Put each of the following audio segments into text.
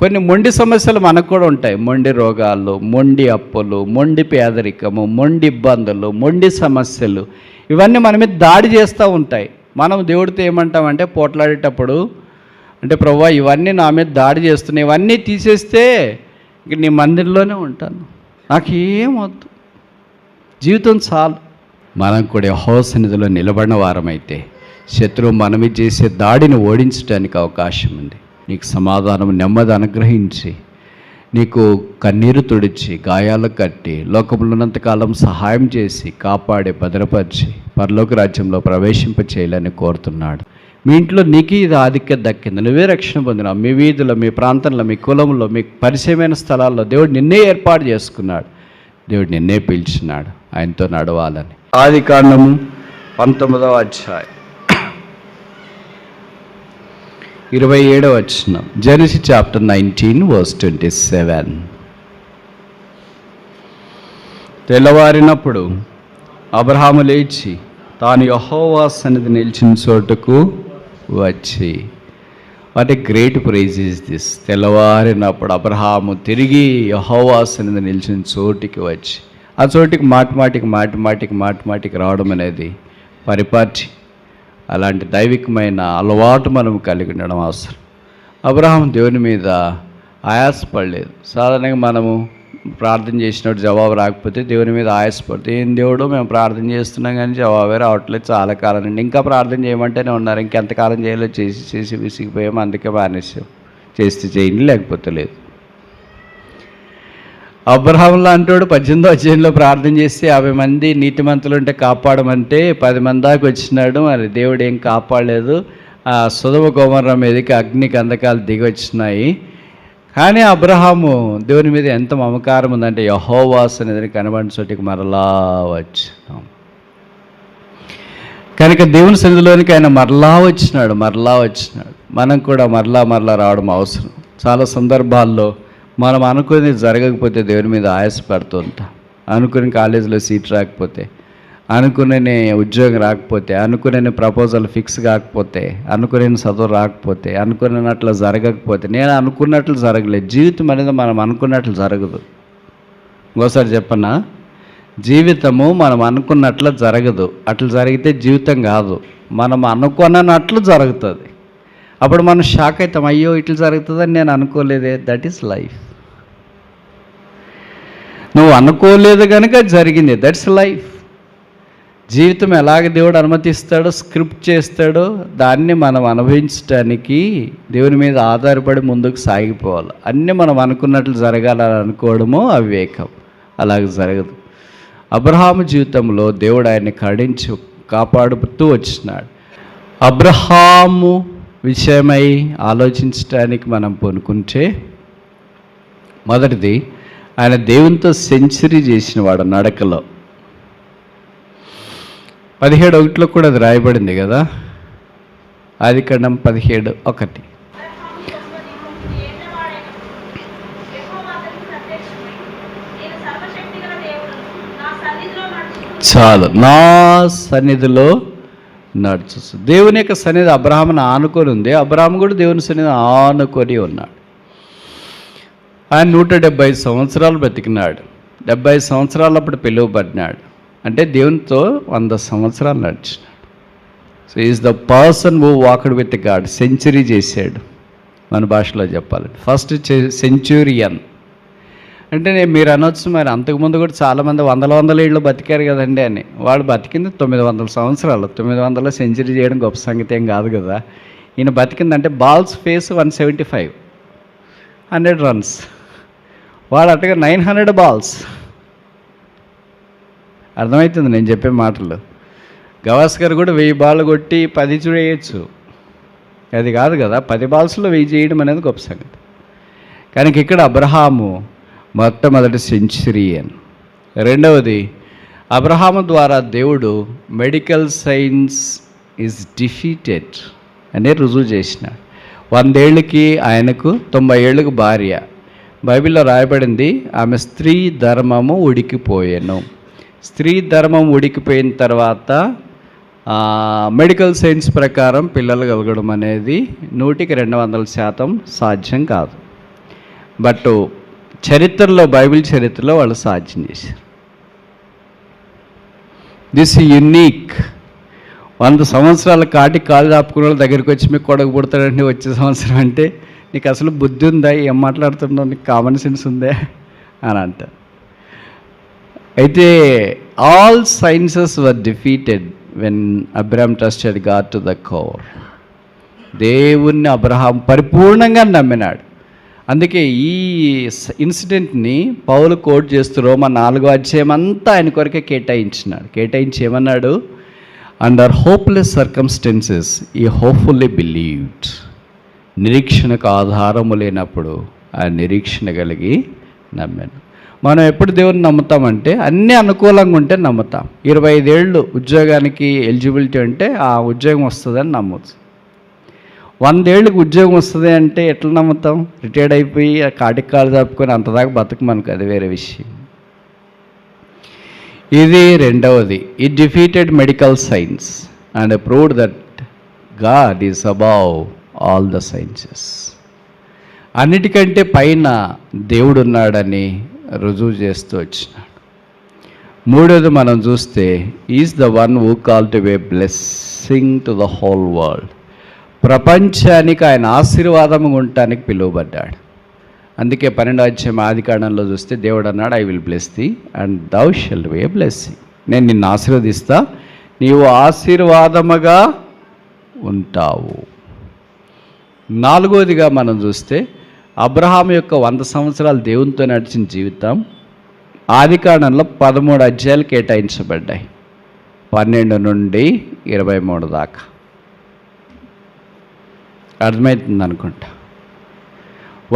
కొన్ని మొండి సమస్యలు మనకు కూడా ఉంటాయి. మొండి రోగాలు, మొండి అప్పులు, మొండి పేదరికము, మొండి ఇబ్బందులు, మొండి సమస్యలు, ఇవన్నీ మన మీద దాడి చేస్తూ ఉంటాయి. మనం దేవుడితో ఏమంటామంటే పోట్లాడేటప్పుడు, అంటే ప్రభువా ఇవన్నీ నా మీద దాడి చేస్తున్నాయి, ఇవన్నీ తీసేస్తే ఇక నీ మందిరంలోనే ఉంటాను, నాకేం వద్దు, జీవితం చాలు. మనం కూడా యెహోవా సన్నిధిలో నిలబడిన వారమైతే శత్రువు మన మీద చేసే దాడిని ఓడించడానికి అవకాశం ఉంది. నీకు సమాధానం, నెమ్మది అనుగ్రహించి, నీకు కన్నీరు తుడిచి, గాయాలు కట్టి, లోకంలో ఉన్నంతకాలం సహాయం చేసి, కాపాడి, భద్రపరిచి పరలోక రాజ్యంలో ప్రవేశింపచేయాలని కోరుతున్నాడు. మీ ఇంట్లో నీకు ఇది ఆధిక్యత దక్కింది, నువ్వే రక్షణ పొందినావు. మీ వీధిలో, మీ ప్రాంతంలో, మీ కులంలో, మీకు పరిచయమైన స్థలాల్లో దేవుడు నిన్నే ఏర్పాటు చేసుకున్నాడు. దేవుడు నిన్నే పిలిచినాడు ఆయనతో నడవాలని. ఆదికాండము 19వ అధ్యాయం 27వ వచనం. Genesis chapter 19 verse 27. తెల్లవారినప్పుడు అబ్రహాము లేచి తాను యెహోవా సన్నిధి నిలిచిన చోటుకు వచ్చి. What a great prize is this. తెల్లవారినప్పుడు అబ్రహాము తిరిగి యెహోవా సన్నిధి నిలిచిన చోటికి వచ్చి, ఆ చోటికి మాటిమాటికి రావడం అనేది పరిపాటి. అలాంటి దైవికమైన అలవాటు మనం కలిగి ఉండడం అవసరం. అబ్రహాం దేవుని మీద ఆయాసపడలేదు. సాధారణంగా మనము ప్రార్థన చేసినప్పుడు జవాబు రాకపోతే దేవుని మీద ఆయాసపడితే, ఏం దేవుడు మేము ప్రార్థన చేస్తున్నాం కానీ జవాబే రావట్లేదు, చాలా కాలం నుండి ఇంకా ప్రార్థన చేయమంటేనే ఉన్నారు, ఇంకెంతకాలం చేయాలో చేసి విసిగిపోయాము, అందుకే మానేసాం. చేస్తే చేయండి, లేకపోతే లేదు. అబ్రహాం లాంటోడు 18వ అధ్యాయంలో ప్రార్థన చేస్తే 50 మంది నీతిమంతులు ఉంటే కాపాడమంటే 10 మంది దాకా వచ్చినాడు. మరి దేవుడు ఏం కాపాడలేదు. ఆ సొదొమ గొమొర్రా మీదకి అగ్ని కందకాలు దిగి వచ్చినాయి. కానీ అబ్రహాము దేవుని మీద ఎంత మమకారం ఉందంటే యెహోవా సన్నిధిని కనబడిన చోటికి మరలా వచ్చినాం. కనుక దేవుని సన్నిధిలోనికి ఆయన మరలా వచ్చినాడు. మనం కూడా మరలా రావడం అవసరం. చాలా సందర్భాల్లో మనం అనుకుని జరగకపోతే దేవుని మీద ఆయాసపడుతూ ఉంటాం. అనుకుని కాలేజీలో సీట్ రాకపోతే, అనుకునే ఉద్యోగం రాకపోతే, అనుకునే ప్రపోజల్ ఫిక్స్ కాకపోతే, అనుకునే చదువు రాకపోతే, అనుకున్నట్లు జరగకపోతే, నేను అనుకున్నట్లు జరగలేదు. జీవితం అనేది మనం అనుకున్నట్లు జరగదు. ఇంకోసారి చెప్పనా, జీవితము మనం అనుకున్నట్లు జరగదు. అట్లా జరిగితే జీవితం కాదు, మనం అనుకున్నట్లు జరుగుతుంది. అప్పుడు మనం షాక్ అవుతాం, అయ్యో ఇట్లా జరుగుతుందని నేను అనుకోలేదే. That is life. నువ్వు అనుకోలేదు కనుక జరిగింది, దట్స్ లైఫ్. జీవితం ఎలాగ దేవుడు అనుమతిస్తాడో, స్క్రిప్ట్ చేస్తాడో దాన్ని మనం అనుభవించడానికి దేవుని మీద ఆధారపడి ముందుకు సాగిపోవాలి. అన్నీ మనం అనుకున్నట్లు జరగాలని అనుకోవడము అవివేకం. అలాగ జరగదు. అబ్రహాము జీవితంలో దేవుడు ఆయన్ని కరుణించి కాపాడుతూ వచ్చినాడు. అబ్రహాము విషయమై ఆలోచించడానికి మనం పూనుకుంటే, మొదటిది ఆయన దేవునితో సెంచరీ చేసిన వాడు నడకలో. 17:1 కూడా అది రాయబడింది కదా, ఆదికాండం 17:1. చాలు, నా సన్నిధిలో నడుచు. దేవుని యొక్క సన్నిధి అబ్రహామును ఆనుకొని ఉంది. అబ్రహాము కూడా దేవుని సన్నిధి ఆనుకొని ఉన్నాడు. ఆయన 170 సంవత్సరాలు బ్రతికినాడు. 70 సంవత్సరాలప్పుడు పిలువబడినాడు. అంటే దేవునితో 100 సంవత్సరాలు నడిచినాడు. So is the person who walked with God. Century చేశాడు మన భాషలో చెప్పాలంటే. ఫస్ట్ సెంచురియన్ అంటే మీరు అనొచ్చు, మరి అంతకుముందు కూడా చాలామంది వందల ఏళ్ళు బతికారు కదండి అని. వాడు బతికింది 900 సంవత్సరాలు. 900 సెంచరీ చేయడం గొప్ప సంగతి ఏం కాదు కదా. ఈయన బతికిందంటే బాల్స్ ఫేస్ 175, 100 రన్స్. వాడు అట్టగా 900 బాల్స్. అర్థమవుతుంది నేను చెప్పే మాటలు. గవాస్కర్ కూడా 1000 బాల్ కొట్టి 10 వేయచ్చు. అది కాదు కదా, 10 బాల్స్లో 1000 చేయడం అనేది గొప్ప సంగతి. కానీ ఇక్కడ అబ్రహాము మొట్టమొదటి సెంచురియన్. రెండవది, అబ్రహాము ద్వారా దేవుడు మెడికల్ సైన్స్ ఈజ్ డిఫీటెడ్ అని రుజువు చేసినాడు. 100 ఏళ్ళకి ఆయనకు 90 ఏళ్ళకు భార్య. బైబిల్లో రాయబడింది, ఆమె స్త్రీ ధర్మము ఉడికిపోయాను. స్త్రీ ధర్మం ఉడికిపోయిన తర్వాత మెడికల్ సైన్స్ ప్రకారం పిల్లలు కలగడం అనేది 100% సాధ్యం కాదు. బట్ చరిత్రలో, బైబిల్ చరిత్రలో వాళ్ళు సాధ్యం చేశారు. This unique. 100 సంవత్సరాల కాటికి కాలు దాపుకున్న వాళ్ళ దగ్గరికి వచ్చి మీకు కొడుకు పుడతాడండి వచ్చే సంవత్సరం అంటే, నీకు అసలు బుద్ధి ఉందా, ఏం మాట్లాడుతున్నావు, నీకు కామన్ సెన్స్ ఉందా అని అంట. అయితే all sciences were defeated when Abraham trusted God to the core. దేవుణ్ణి అబ్రహాం పరిపూర్ణంగా నమ్మినాడు. అందుకే ఈ ఇన్సిడెంట్ని పౌలు కోట్ చేస్తూ రోమా 4వ అధ్యాయం అంతా ఆయన కొరకే కేటాయించి ఏమన్నాడు, అండర్ హోప్లెస్ సర్కమ్స్టెన్సెస్ ఈ హోప్ఫుల్లీ బిలీవ్డ్. నిరీక్షణకు ఆధారము లేనప్పుడు ఆ నిరీక్షణ కలిగి నమ్మాను. మనం ఎప్పుడు దేవుని నమ్ముతామంటే అన్నీ అనుకూలంగా ఉంటే నమ్ముతాం. 25 ఏళ్ళు ఉద్యోగానికి ఎలిజిబిలిటీ అంటే ఆ ఉద్యోగం వస్తుందని నమ్మచ్చు. 100 ఏళ్ళకి ఉద్యోగం వస్తుంది అంటే ఎట్లా నమ్ముతాం? రిటైర్డ్ అయిపోయి ఆ కాటికి కాలు దాపుకొని అంతదాకా బతకమనుకు, అది వేరే విషయం. ఇది రెండవది. It defeated medical science and proved that God is above all the sciences. అన్నిటికంటే పైన దేవుడు ఉన్నాడని రుజువు చేస్తూ వచ్చినాడు. మూడోది మనం చూస్తే, is the one who call to be blessing to the whole world. ప్రపంచానికి ఆయన ఆశీర్వాదం ఉండటానికి పిలువబడ్డాడు. అందుకే 12వ అధ్యాయం ఆదికాండంలో చూస్తే దేవుడు అన్నాడు, I will bless thee and thou shalt be a blessing. నేను నిన్ను ఆశీర్వదిస్తా, నీవు ఆశీర్వాదముగా ఉంటావు. నాలుగోదిగా మనం చూస్తే అబ్రహాం యొక్క 100 సంవత్సరాలు దేవునితో నడిచిన జీవితం ఆదికాండంలో 13 అధ్యాయాలు కేటాయించబడ్డాయి, 12 నుండి 23 దాకా. అర్థమవుతుంది అనుకుంటా.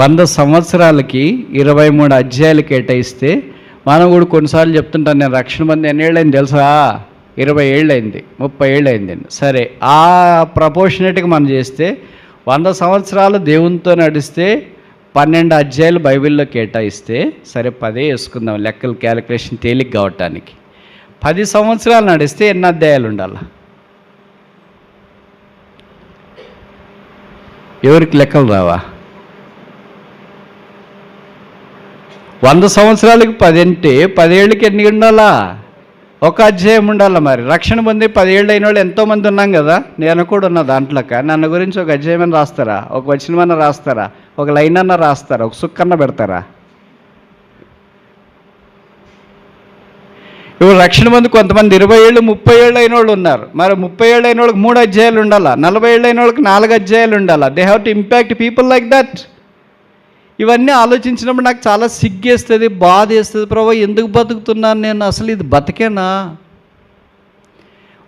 100 సంవత్సరాలకి 23 అధ్యాయాలు కేటాయిస్తే మనం కూడా కొన్నిసార్లు చెప్తుంటాను, నేను రక్షణ పొంది ఎన్ని ఏళ్ళైంది తెలుసా, 20 ఏళ్ళైంది, 30 ఏళ్ళైంది. సరే, ఆ ప్రపోర్షనేట్గా మనం చేస్తే 100 సంవత్సరాలు దేవునితో నడిస్తే 12 అధ్యాయాలు బైబిల్లో కేటాయిస్తే, సరే 10 వేసుకుందాం లెక్కలు క్యాలిక్యులేషన్ తేలిక కావటానికి. 10 సంవత్సరాలు నడిస్తే ఎన్ని అధ్యాయాలు ఉండాలి? ఎవరికి లెక్కలు రావా? 100 సంవత్సరాలకి 10 అంటే 10 ఏళ్ళకి ఎన్ని ఉండాలా? 1 అధ్యాయం ఉండాలి. మరి రక్షణ పొంది 10 ఏళ్ళు అయిన వాళ్ళు ఎంతోమంది ఉన్నాం కదా, నేను కూడా ఉన్నా దాంట్లోక. నన్ను గురించి ఒక అధ్యాయం అని రాస్తారా, ఒక వచనమన్నా రాస్తారా, ఒక లైన్ అన్నా రాస్తారా, ఒక సుక్కన్న పెడతారా? ఇప్పుడు రక్షణ పొంది కొంతమంది 20 ఏళ్ళు 30 ఏళ్ళు అయిన వాళ్ళు ఉన్నారు. మరి 30 ఏళ్ళు అయిన వాళ్ళకి 3 అధ్యాయాలు ఉండాలా, 40 ఏళ్ళు అయిన వాళ్ళకి 4 అధ్యాయాలు ఉండాలా. They have to impact people like that. ఇవన్నీ ఆలోచించినప్పుడు నాకు చాలా సిగ్గేస్తుంది, బాధ వేస్తుంది. ప్రభు, ఎందుకు బతుకుతున్నాను నేను, అసలు ఇది బతికేనా?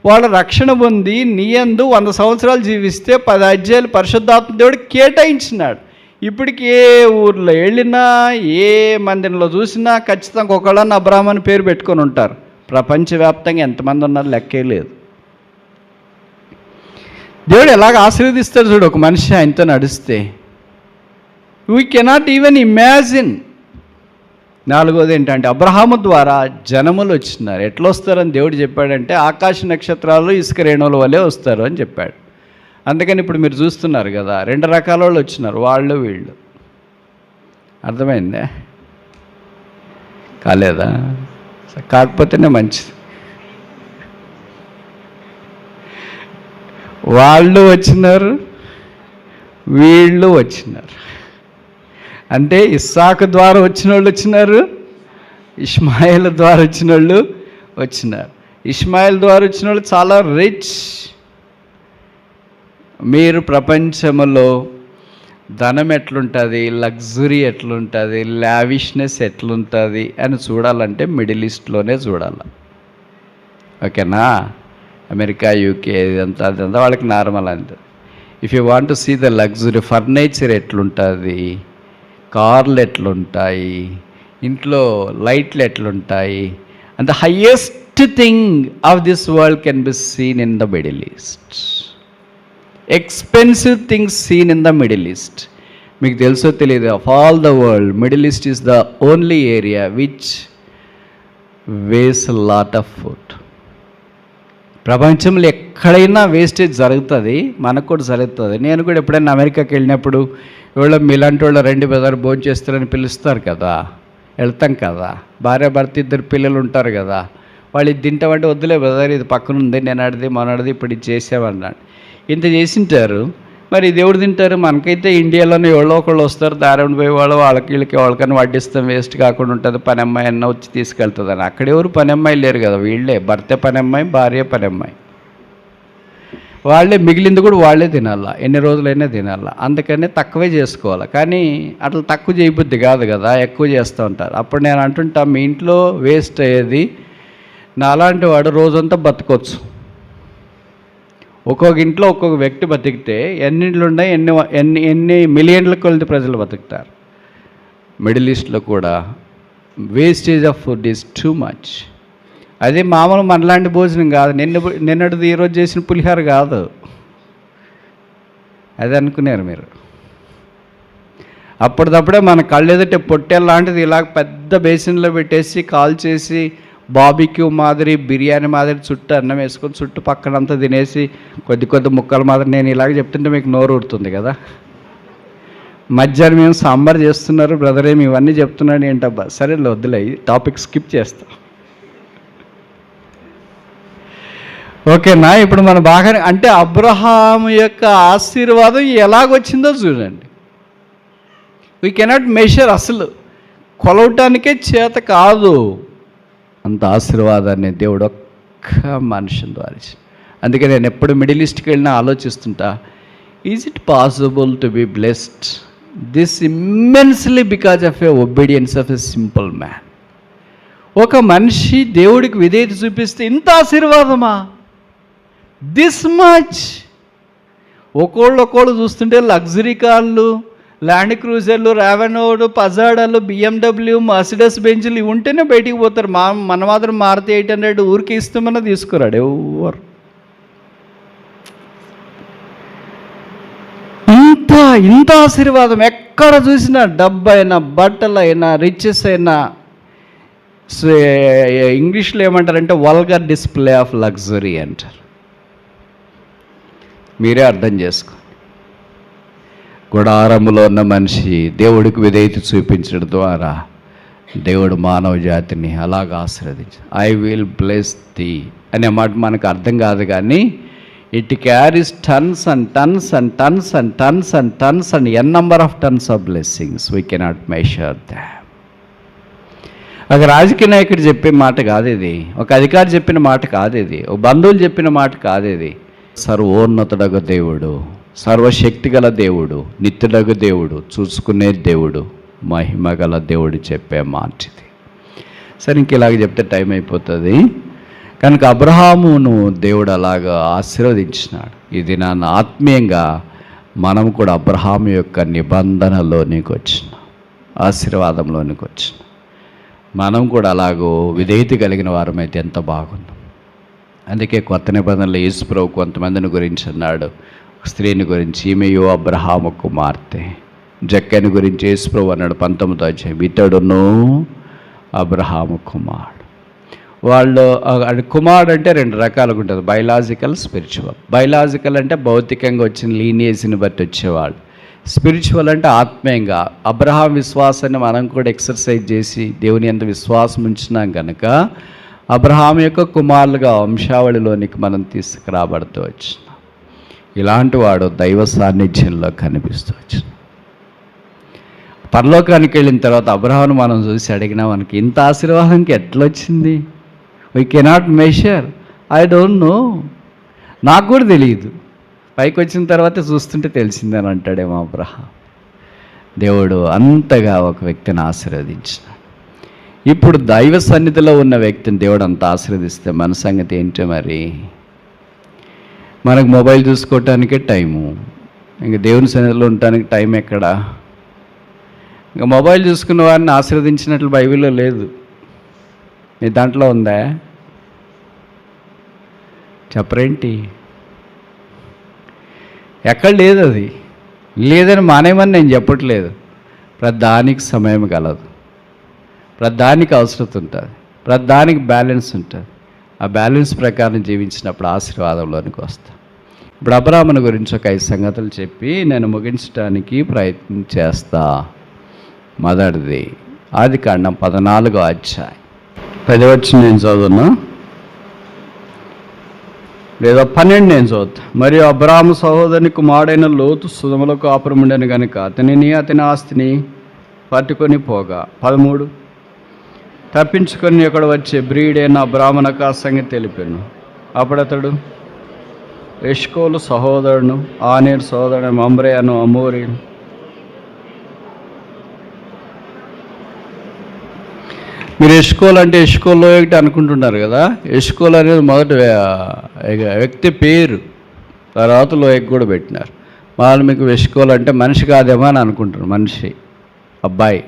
వాళ్ళు రక్షణ పొంది నీ యందు 100 సంవత్సరాలు జీవిస్తే 10 అధ్యాయాలు పరిశుద్ధాత్మ దేవుడు కేటాయించినాడు. ఇప్పటికి ఏ ఊర్లో వెళ్ళినా, ఏ మందిరంలో చూసినా ఖచ్చితంగా ఒకళ్ళని అబ్రహాం అని పేరు పెట్టుకొని ఉంటారు. ప్రపంచవ్యాప్తంగా ఎంతమంది ఉన్నారు లెక్కే లేదు. దేవుడు ఎలాగ ఆశీర్వదిస్తాడు చూడు ఒక మనిషి ఆయనతో నడిస్తే. We cannot even imagine. నాలుగోది ఏంటంటే, అబ్రహాము ద్వారా జనములు వచ్చినారు. ఎట్లా వస్తారని దేవుడు చెప్పాడంటే, ఆకాశ నక్షత్రాలు ఇసుక రేణువుల వలె వస్తారు అని చెప్పాడు. అందుకని ఇప్పుడు మీరు చూస్తున్నారు కదా, 2 రకాల వాళ్ళు వచ్చినారు, వాళ్ళు వీళ్ళు. అర్థమైందే? కాలేదా? కాకపోతేనే మంచిది. వాళ్ళు వచ్చినారు, వీళ్ళు వచ్చినారు. అంటే ఇస్సాకు ద్వారా వచ్చిన వాళ్ళు వచ్చినారు, ఇష్మాయిల్ ద్వారా వచ్చిన వాళ్ళు వచ్చినారు. ఇష్మాయిల్ ద్వారా వచ్చిన వాళ్ళు చాలా రిచ్. మీరు ప్రపంచంలో ధనం ఎట్లుంటుంది, లగ్జరీ ఎట్లుంటుంది, లావిష్నెస్ ఎట్లుంటుంది అని చూడాలంటే మిడిల్ ఈస్ట్లోనే చూడాలి. ఓకేనా? అమెరికా, యూకే ఇదంతా అదంతా వాళ్ళకి నార్మల్ అంతే. If you want to see the luxury, furniture ఎట్లుంటుంది, కార్లు ఎట్లుంటాయి, ఇంట్లో లైట్లు ఎట్లుంటాయి, and the highest thing of this world can be seen in the Middle East. Expensive things seen in the Middle East. మీకు తెలుసో తెలియదు, of all the world Middle East is the only area which వేస్ lot of food. ప్రపంచంలో ఎక్కడైనా wastage జరుగుతుంది, మనకు కూడా జరుగుతుంది. నేను కూడా ఎప్పుడైనా అమెరికాకి వెళ్ళినప్పుడు ఎవరో మీలాంటి వాళ్ళు రెండు బెదర్ భోజనం చేస్తారని పిలుస్తారు కదా, వెళ్తాం కదా. భార్య భర్త ఇద్దరు పిల్లలు ఉంటారు కదా, వాళ్ళు ఇది తింటామంటే వద్దులే బ్రదర్ ఇది పక్కన ఉంది, నేను అడిది మనడిది ఇప్పుడు ఇది చేసామన్నాడు. ఇంత చేసింటారు, మరి ఇది ఎవరు తింటారు? మనకైతే ఇండియాలోనే ఎవరో ఒకళ్ళు వస్తారు, దారిని పోయి వాళ్ళు వాళ్ళకి వీళ్ళకి వాళ్ళకని వడ్డిస్తాం, వేస్ట్ కాకుండా ఉంటుంది. పని అమ్మాయి అన్న వచ్చి తీసుకెళ్తుందని. అక్కడ ఎవరు పని అమ్మాయి లేరు కదా, వీళ్ళే భర్త పని అమ్మాయి, భార్య పని అమ్మాయి. వాళ్ళే మిగిలింది కూడా వాళ్ళే తినాలా, ఎన్ని రోజులైనా తినాలా. అందుకని తక్కువే చేసుకోవాలి. కానీ అట్లా తక్కువ చేయబుద్ధి కాదు కదా, ఎక్కువ చేస్తూ ఉంటారు. అప్పుడు నేను అంటుంటా, మీ ఇంట్లో వేస్ట్ అయ్యేది నాలాంటి వాడు రోజంతా బతకొచ్చు. ఒక్కొక్క ఇంట్లో ఒక్కొక్క వ్యక్తి బతికితే ఎన్ని ఇండ్లు ఉన్నాయి, ఎన్ని ఎన్ని మిలియన్ల కొలది ప్రజలు బతుకుతారు. మిడిల్ ఈస్ట్లో కూడా wastage of food is too much. అదే మామూలు మనలాంటి భోజనం కాదు, నిన్నటిది ఈరోజు చేసిన పులిహార కాదు, అది అనుకున్నారు మీరు. అప్పటిదప్పుడే మన కళ్ళు ఎదుటే పొట్టేల లాంటిది ఇలా పెద్ద బేసిన్లో పెట్టేసి కాల్ చేసి బాబిక్యూ మాదిరి, బిర్యానీ మాదిరి చుట్టూ అన్నం వేసుకొని చుట్టూ పక్కనంతా తినేసి కొద్ది కొద్ది ముక్కల మాదిరి. నేను ఇలాగ చెప్తుంటే మీకు నోరు ఊరుతుంది కదా. మధ్యాహ్నం మేము సాంబార్ చేస్తున్నారు బ్రదర్, ఏమి ఇవన్నీ చెప్తున్నాడు ఏంటబ్బా. సరే వద్దులే, టాపిక్ స్కిప్ చేస్తాం. ఓకేనా? ఇప్పుడు మన బాగా అంటే అబ్రహాము యొక్క ఆశీర్వాదం ఎలాగొచ్చిందో చూడండి. వీ కెనాట్ మెషర్, అసలు కొలవటానికే చేత కాదు. అంత ఆశీర్వాదాన్ని దేవుడు ఒక్క మనిషిని ద్వారా. అందుకే నేను ఎప్పుడు మిడిల్ ఈస్ట్కి వెళ్ళినా ఆలోచిస్తుంటా, is it possible to be blessed this immensely because of a obedience of a simple man. ఒక మనిషి దేవుడికి విధేయత చూపిస్తే ఇంత ఆశీర్వాదమా? This much. ఒకళ్ళు చూస్తుంటే లగ్జరీ కార్లు, ల్యాండ్ క్రూజర్లు, రావెనోడు, పజాడాలు, బిఎండబ్ల్యూ, మర్సిడెస్ బెంచ్లు ఇవి ఉంటేనే బయటికి పోతారు. మన మాత్రం మారుతి 800 ఊరికి ఇస్తామన్నా తీసుకురాడు ఎవరు. ఇంత ఆశీర్వాదం ఎక్కడ చూసినా, డబ్బైనా, బట్టలైనా, రిచెస్ అయినా, ఇంగ్లీష్లో ఏమంటారంటే వల్గర్ డిస్ప్లే ఆఫ్ లగ్జరీ అంటారు. మీరే అర్థం చేసుకోండి. గుడారములో ఉన్న మనిషి దేవుడికి విధేయత చూపించడం ద్వారా దేవుడు మానవ జాతిని అలాగ ఆశీర్వదించి ఐ విల్ బ్లెస్ ది అనే మాట మనకు అర్థం కాదు, కానీ it carries tons and tons and tons and tons and tons and N number of tons of blessings we cannot measure them. ఒక రాజకీయ నాయకుడు చెప్పే మాట కాదు ఇది, ఒక అధికారి చెప్పిన మాట కాదు ఇది, ఒక బంధువులు చెప్పిన మాట కాదు ఇది. సర్వోన్నతుడగు దేవుడు, సర్వశక్తి గల దేవుడు, నిత్యుడగు దేవుడు, చూసుకునే దేవుడు, మహిమ గల దేవుడు చెప్పే మాట ఇది. సరే ఇంక ఇలాగ చెప్తే టైం అయిపోతుంది. కనుక అబ్రహామును దేవుడు అలాగా ఆశీర్వదించినాడు. ఇది నన్ను ఆత్మీయంగా మనం కూడా అబ్రహాము యొక్క నిబంధనలోనికి వచ్చిన, ఆశీర్వాదంలోనికి వచ్చిన మనం కూడా అలాగో విధేయత కలిగిన వారమైతే ఎంత బాగుంది. అందుకే కొత్త నిబంధనలో యేసు ప్రభు కొంతమందిని గురించి అన్నాడు, స్త్రీని గురించి, ఈమెయో అబ్రహాము కుమార్తె. జక్కని గురించి యేసు ప్రభు అన్నాడు 19వ అధ్యాయం, ఇతడును అబ్రహాము కుమారుడు. వాళ్ళు కుమారుడు అంటే 2 రకాలుగా ఉంటుంది, బయలాజికల్, స్పిరిచువల్. బయలాజికల్ అంటే భౌతికంగా వచ్చిన లీనియేజ్ని బట్టి వచ్చేవాళ్ళు. స్పిరిచువల్ అంటే ఆత్మీయంగా. అబ్రహాం విశ్వాసాన్ని మనం కూడా ఎక్సర్సైజ్ చేసి దేవుని ఎంత విశ్వాసం ఉంచినాం కనుక అబ్రహాం యొక్క కుమారులుగా వంశావళిలోనికి మనం తీసుకురాబడుతూ వచ్చినాం. ఇలాంటి వాడు దైవ సాన్నిధ్యంలో కనిపిస్తూ వచ్చినాం. పరలోకానికి వెళ్ళిన తర్వాత అబ్రహాంను మనం చూసి అడిగినా మనకి ఇంత ఆశీర్వాదంకి ఎట్లా వచ్చింది? We cannot measure. I don't know, నాకు కూడా తెలియదు. పైకి వచ్చిన తర్వాత చూస్తుంటే తెలిసిందని అంటాడేమో అబ్రహాం. దేవుడు అంతగా ఒక వ్యక్తిని ఆశీర్వదించినాడు. ఇప్పుడు దైవ సన్నిధిలో ఉన్న వ్యక్తిని దేవుడు అంత ఆశీర్వదిస్తే మన సంగతి ఏంటో మరి? మనకు మొబైల్ చూసుకోవటానికే టైము, ఇంకా దేవుని సన్నిధిలో ఉండటానికి టైం ఎక్కడా? ఇంకా మొబైల్ చూసుకున్న వారిని ఆశీర్వదించినట్లు బైబిల్లో లేదు. మీ దాంట్లో ఉందా? చెప్పరేంటి? ఎక్కడ లేదు. అది లేదని మానేమని నేను చెప్పట్లేదు. ప్రతిదానికి సమయం కలదు, ప్రతిదానికి అవసరం ఉంటుంది, ప్రతిదానికి బ్యాలెన్స్ ఉంటుంది. ఆ బ్యాలెన్స్ ప్రకారం జీవించినప్పుడు ఆశీర్వాదంలోనికి వస్తాం. ఇప్పుడు అబ్రాహాముని గురించి ఒక 5 సంగతులు చెప్పి నేను ముగించడానికి ప్రయత్నం చేస్తా. మొదటిది ఆదికాండం 14వ అధ్యాయం 10 వచ్చిన నేను చదువునా లేదా 12 నేను చదువుతా. మరియు అబ్రాహాము సహోదరుని కుమారుడైన లోతు సుధములో కాపురం ఉండను కనుక అతనిని అతని ఆస్తిని పట్టుకొని పోగా 13 తప్పించుకొని ఇక్కడ వచ్చే బ్రీడైన అబ్రాహ్మణకు ఆ సంగతి తెలిపాను. అప్పుడు అతడు ఎష్కోలు సహోదరుడు ఆనేర్ సహోదరుడు మమ్రేను అమోరి మీరు ఎష్కోల్ అంటే ఎష్కోల్లో ఒకటి అనుకుంటున్నారు కదా. ఎష్కోల్ అనేది మొదటి వ్యక్తి పేరు, తర్వాత లోయకు కూడా పెట్టినారు. వాళ్ళు మీకు ఎష్కోల్ అంటే మనిషి కాదేమో అని అనుకుంటున్నారు, మనిషి అబ్బాయి.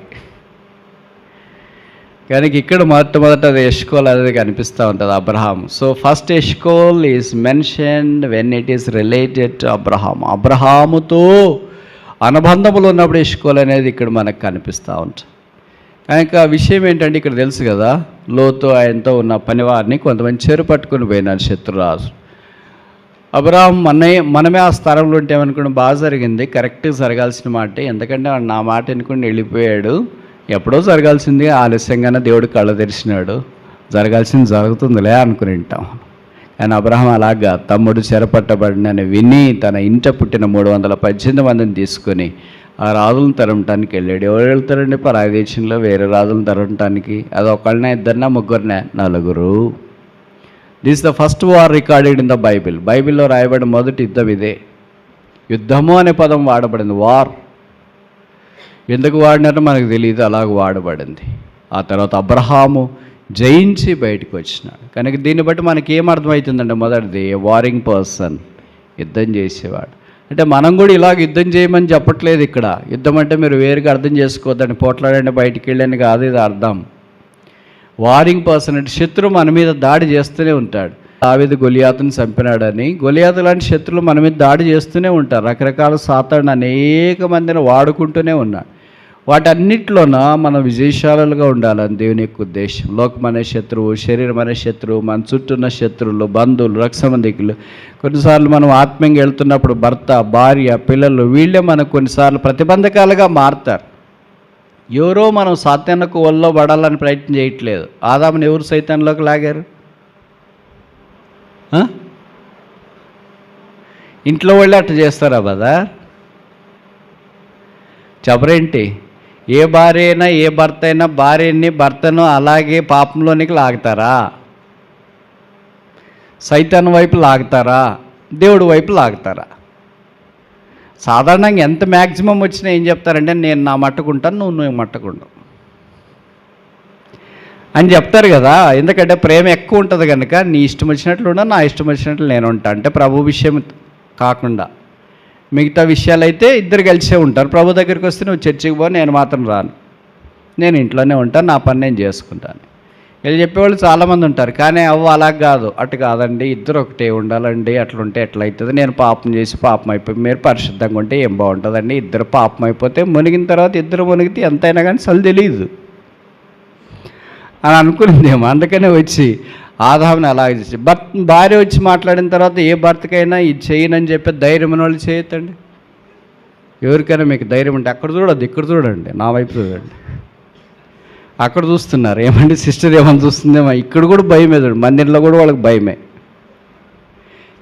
కానీ ఇక్కడ మొట్టమొదట అది ఎష్కోల్ అనేది కనిపిస్తూ ఉంటుంది, Abraham. So first Eshcol is mentioned when it is related to Abraham. అబ్రహాముతో అనుబంధములు ఉన్నప్పుడు ఎష్కోల్ అనేది ఇక్కడ మనకు కనిపిస్తూ ఉంటుంది. ఇంకా విషయం ఏంటంటే ఇక్కడ తెలుసు కదా, లోతు ఆయనతో ఉన్న పనివారిని కొంతమంది చెరు పట్టుకుని పోయినారు శత్రురాజు. అబ్రహాం మనమే ఆ స్థలంలో ఉంటే ఏమనుకున్నాం, బాగా జరిగింది, కరెక్ట్గా జరగాల్సిన మాట. ఎందుకంటే నా మాట అనుకుని వెళ్ళిపోయాడు, ఎప్పుడో జరగాల్సింది ఆలస్యంగానే దేవుడు కళ్ళ తెరిచినాడు, జరగాల్సింది జరుగుతుందిలే అనుకుని ఉంటాం. కానీ అబ్రహాం అలాగా తమ్ముడు చెరపట్టబడినని విని తన ఇంట పుట్టిన 318 మందిని తీసుకొని ఆ రాజులను తరమటానికి వెళ్ళాడు. ఎవరు వెళ్తారండి పరాయి దేశంలో వేరే రాజులను తరమటానికి? అది ఒకళ్ళనే, ఇద్దరినా, ముగ్గురినే? 4. This the first war recorded in the Bible. బైబిల్లో రాయబడిన మొదటి యుద్ధం ఇదే. యుద్ధము అనే పదం వాడబడింది, వార్. ఎందుకు వాడినారో మనకు తెలియదు, అలాగ వాడబడింది. ఆ తర్వాత అబ్రహాము జయించి బయటకు వచ్చినాడు. కనుక దీన్ని బట్టి మనకి ఏమర్థమవుతుందంటే, మొదటిది వారింగ్ పర్సన్, యుద్ధం చేసేవాడు. అంటే మనం కూడా ఇలాగ యుద్ధం చేయమని చెప్పట్లేదు ఇక్కడ. యుద్ధం అంటే మీరు వేరుగా అర్థం చేసుకోవద్దని, పోట్లాడండి బయటికి వెళ్ళని కాదు ఇది అర్థం. వారింగ్ పర్సన్ అంటే శత్రువు మన మీద దాడి చేస్తూనే ఉంటాడు. దావీదు గొలియాతుని చంపినాడని, గొలియాతు లాంటి శత్రువులు మన మీద దాడి చేస్తూనే ఉంటారు. రకరకాల సాతాను అనేక మందిని వాడుకుంటూనే ఉన్నాడు. వాటన్నిటిలోన మనం విజయశాలుగా ఉండాలని దేవుని యొక్క ఉద్దేశం. లోకం అనే శత్రువు, శరీరం అనే శత్రువు, మన చుట్టూ ఉన్న శత్రువులు, బంధువులు, రక్త సంబంధికులు. కొన్నిసార్లు మనం ఆత్మీయంగా వెళ్తున్నప్పుడు భర్త, భార్య, పిల్లలు, వీళ్ళే మనకు కొన్నిసార్లు ప్రతిబంధకాలుగా మారుతారు. ఎవరో మనం సాతానుకు ఒళ్ళో పడాలని ప్రయత్నం చేయట్లేదు. ఆదాముని ఎవరు సైతాన్లోకి లాగారు? ఇంట్లో వాళ్ళే అట్లా చేస్తారా బదర్? చెప్పరేంటి? ఏ భార్య అయినా ఏ భర్త అయినా భార్యని భర్తను అలాగే పాపంలోనికి లాగుతారా? సైతాన్ వైపు లాగుతారా? దేవుడి వైపు లాగుతారా? సాధారణంగా ఎంత మ్యాక్సిమం వచ్చినా ఏం చెప్తారంటే, నేను నా మట్టుకుంటాను, నువ్వు మట్టుకుంటావు అని చెప్తారు కదా. ఎందుకంటే ప్రేమ ఎక్కువ ఉంటుంది కనుక, నీ ఇష్టం వచ్చినట్లు ఉన్నా, నా ఇష్టం వచ్చినట్లు నేను ఉంటాను. అంటే ప్రభు విషయం కాకుండా మిగతా విషయాలైతే ఇద్దరు కలిసే ఉంటారు. ప్రభు దగ్గరికి వస్తే నువ్వు చర్చికి పో, నేను మాత్రం రాను, నేను ఇంట్లోనే ఉంటాను, నా పని నేను చేసుకుంటాను. వీళ్ళు చెప్పేవాళ్ళు చాలామంది ఉంటారు. కానీ అలా కాదు, అటు కాదండి, ఇద్దరు ఒకటే ఉండాలండి, అట్లుంటే ఎట్లయితుంది, నేను పాపం చేసి పాపం అయిపోయి మీరు పరిశుద్ధంగా ఉంటే ఏం బాగుంటుందండి, ఇద్దరు పాపం అయిపోతే మునిగిన తర్వాత ఇద్దరు మునిగితే ఎంతైనా కానీ అసలు తెలియదు అని అనుకునిందేమో. అందుకనే వచ్చి ఆదాముని అలాగే చేసి భార్య వచ్చి మాట్లాడిన తర్వాత ఏ భర్తకైనా ఇది చేయనని చెప్పి ధైర్యం ఉన్న వాళ్ళు చేయొద్దండి. ఎవరికైనా మీకు ధైర్యం ఉంటే అక్కడ చూడద్దు, ఇక్కడ చూడండి, నా వైపు చూడండి. అక్కడ చూస్తున్నారు ఏమంటే సిస్టర్ ఏమని చూస్తుందేమో, ఇక్కడ కూడా భయమే. చూడండి, మందిరంలో కూడా వాళ్ళకి భయమే.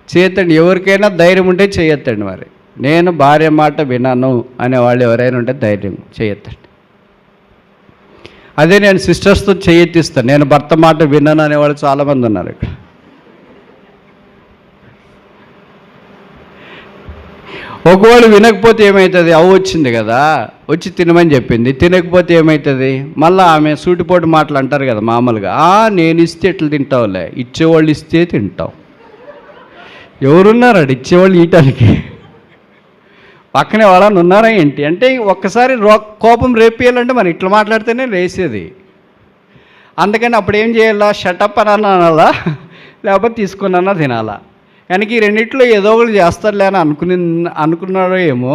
చేయొద్దండి, ఎవరికైనా ధైర్యం ఉంటే చేయొద్దండి. మరి నేను భార్య మాట విన్నాను అనేవాళ్ళు ఎవరైనా ఉంటే ధైర్యం చేయొద్దండి. అదే నేను సిస్టర్స్తో చేయెత్తిస్తాను, నేను భర్త మాట విన్నాను అనేవాళ్ళు చాలామంది ఉన్నారు ఇక్కడ. ఒకవేళ వినకపోతే ఏమవుతుంది? అవ్వ వచ్చింది కదా, వచ్చి తినమని చెప్పింది, తినకపోతే ఏమవుతుంది? మళ్ళీ ఆమె సూటిపోటు మాటలు అంటారు కదా మామూలుగా, నేను ఇస్తే ఎట్లా తింటావులే, ఇచ్చేవాళ్ళు ఇస్తే తింటావు. ఎవరున్నారు అడు ఇచ్చేవాళ్ళు ఈయటానికి? పక్కనే వాళ్ళని ఉన్నారా ఏంటి? అంటే ఒక్కసారి కోపం రేపేయాలంటే మనం ఇట్లా మాట్లాడితేనే రేసేది. అందుకని అప్పుడు ఏం చేయాలా? షటప్ అని అనాలా, లేకపోతే తీసుకున్నా తినాలా. కనుక ఈ రెండిట్లో ఏదో ఒకటి చేస్తారులే అని అనుకున్నాడో ఏమో.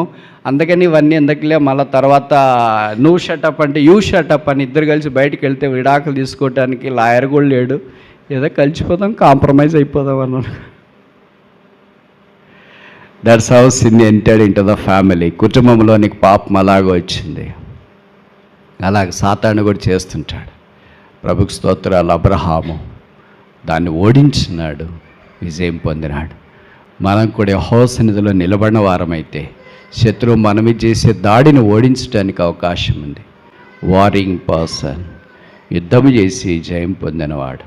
అందుకని ఇవన్నీ ఎందుకులే, మళ్ళీ తర్వాత నువ్వు షటప్ అంటే యూ షటప్ అని ఇద్దరు కలిసి బయటికి వెళ్తే విడాకులు తీసుకోవటానికి లాయర్ కూడా లేడు, ఏదో కలిసిపోదాం, కాంప్రమైజ్ అయిపోదాం అన్నాను. That's how sin entered into the family. కుటుంబంలోనికి పాపం అలాగ వచ్చింది. అలాగే సాతాను కూడా చేస్తుంటాడు. ప్రభుకు స్తోత్రాలు. అబ్రహాము దాన్ని ఓడించినాడు, విజయం పొందినాడు. మనం కూడా యెహోవా సన్నిధిలో నిలబడిన వారమైతే శత్రువు మనమి చేసే దాడిని ఓడించడానికి అవకాశం ఉంది. వారింగ్ పర్సన్, యుద్ధం చేసి జయం పొందినవాడు.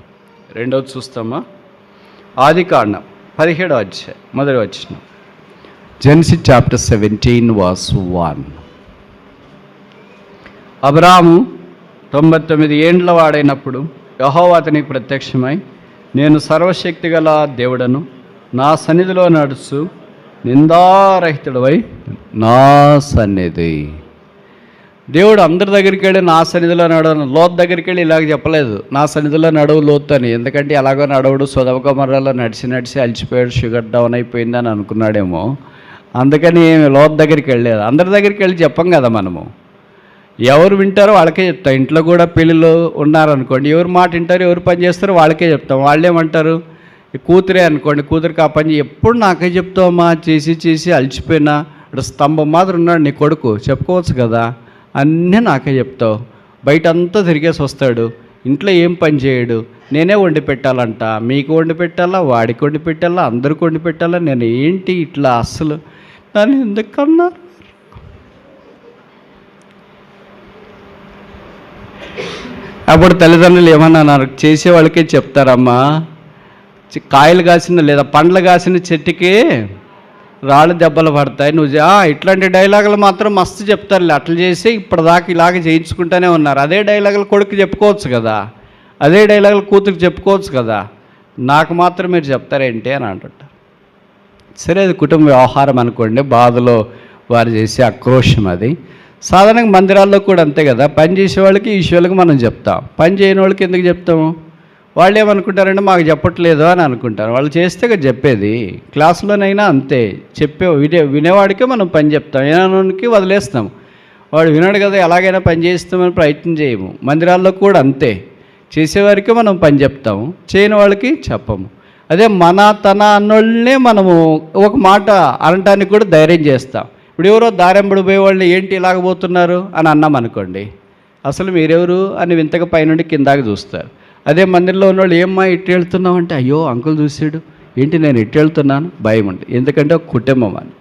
రెండవది చూస్తామా? ఆదికాండం 17వ అధ్యాయం మొదటి వచనం. Genesis chapter 17 verse 1. అబ్రాహాము 99 ఏండ్ల వాడైనప్పుడు యెహోవా అతనికి ప్రత్యక్షమై, నేను సర్వశక్తి గల దేవుడను, నా సన్నిధిలో నడుచు నిందారహితుడవై నా సన్నిధి. దేవుడు అందరి దగ్గరికి వెళ్ళి నా సన్నిధిలో నడవను. లోతు దగ్గరికి వెళ్ళి ఇలాగ చెప్పలేదు, నా సన్నిధిలో నడువు లోతు అని. ఎందుకంటే ఎలాగో నడవడు, సొదమ గొమొర్రాలో నడిచి అలసిపోయాడు, షుగర్ డౌన్ అయిపోయిందని అనుకున్నాడేమో. అందుకని లోతు దగ్గరికి వెళ్ళలేదు. అందరి దగ్గరికి వెళ్ళి చెప్పం కదా మనము. ఎవరు వింటారో వాళ్ళకే చెప్తాం. ఇంట్లో కూడా పెళ్ళిళ్ళు ఉన్నారనుకోండి, ఎవరు మాట వింటారు, ఎవరు పని చేస్తారో వాళ్ళకే చెప్తాం. వాళ్ళు ఏమంటారు? కూతురే అనుకోండి, కూతురికి ఆ పని ఎప్పుడు నాకే చెప్తావమ్మా, చేసి అలసిపోయినా. ఇప్పుడు స్తంభం మాత్రం ఉన్నాడు నీ కొడుకు, చెప్పుకోవచ్చు కదా, అన్నీ నాకే చెప్తావు. బయట అంతా తిరిగేసి వస్తాడు, ఇంట్లో ఏం పని చేయడు, నేనే వండి పెట్టాలంట. మీకు వండి పెట్టాలా, వాడికి వండి పెట్టాలా, అందరికి వండి పెట్టాలా. నేను ఏంటి ఇట్లా అస్సలు నన్ను ఎందుకన్నా? అప్పుడు తల్లిదండ్రులు ఏమన్నారు? చేసే వాళ్ళకే చెప్తారమ్మా, కాయలు కాసిన లేదా పండ్లు కాసిన చెట్టుకి రాళ్ళు దెబ్బలు పడతాయి. నువ్వు ఇట్లాంటి డైలాగులు మాత్రం మస్తు చెప్తారులే. అట్లా చేసి ఇప్పటిదాకా ఇలాగ చేయించుకుంటూనే ఉన్నారు. అదే డైలాగులు కొడుకు చెప్పుకోవచ్చు కదా, అదే డైలాగులు కూతురికి చెప్పుకోవచ్చు కదా, నాకు మాత్రం మీరు చెప్తారేంటి అని అంటుంటారు. సరే, అది కుటుంబ వ్యవహారం అనుకోండి, బాధలో వారు చేసే ఆక్రోషం అది. సాధారణంగా మందిరాల్లో కూడా అంతే కదా, పని చేసే వాళ్ళకి ఈ విషయాలకు మనం చెప్తాం, పని చేయని వాళ్ళకి ఎందుకు చెప్తాము? వాళ్ళు ఏమనుకుంటారంటే మాకు చెప్పట్లేదు అని అనుకుంటారు. వాళ్ళు చేస్తే కదా చెప్పేది. క్లాసులోనైనా అంతే, వినేవాడికే మనం పని చెప్తాం, వినడానికి వదిలేస్తాం. వాడు వినాడు కదా, ఎలాగైనా పని చేస్తామని ప్రయత్నం చేయము. మందిరాల్లో కూడా అంతే, చేసేవారికే మనం పని చెప్తాము, చేయని వాళ్ళకి చెప్పము. అదే మన తన అన్నోళ్ళనే మనము ఒక మాట అనటానికి కూడా ధైర్యం చేస్తాం. ఇప్పుడు ఎవరో దారెంబడి పోయే వాళ్ళు ఏంటి ఇలాగబోతున్నారు అని అన్నాం అనుకోండి, అసలు మీరెవరు అని వింతగా పైనుండి కిందాక చూస్తారు. అదే మందిరంలో ఉన్నవాళ్ళు ఏమ్మా ఇట్టు వెళ్తున్నావు అంటే, అయ్యో అంకుల్ చూసాడు ఏంటి నేను ఇట్టు వెళ్తున్నాను, భయం ఉంటుంది. ఎందుకంటే ఒక కుటుంబం అని.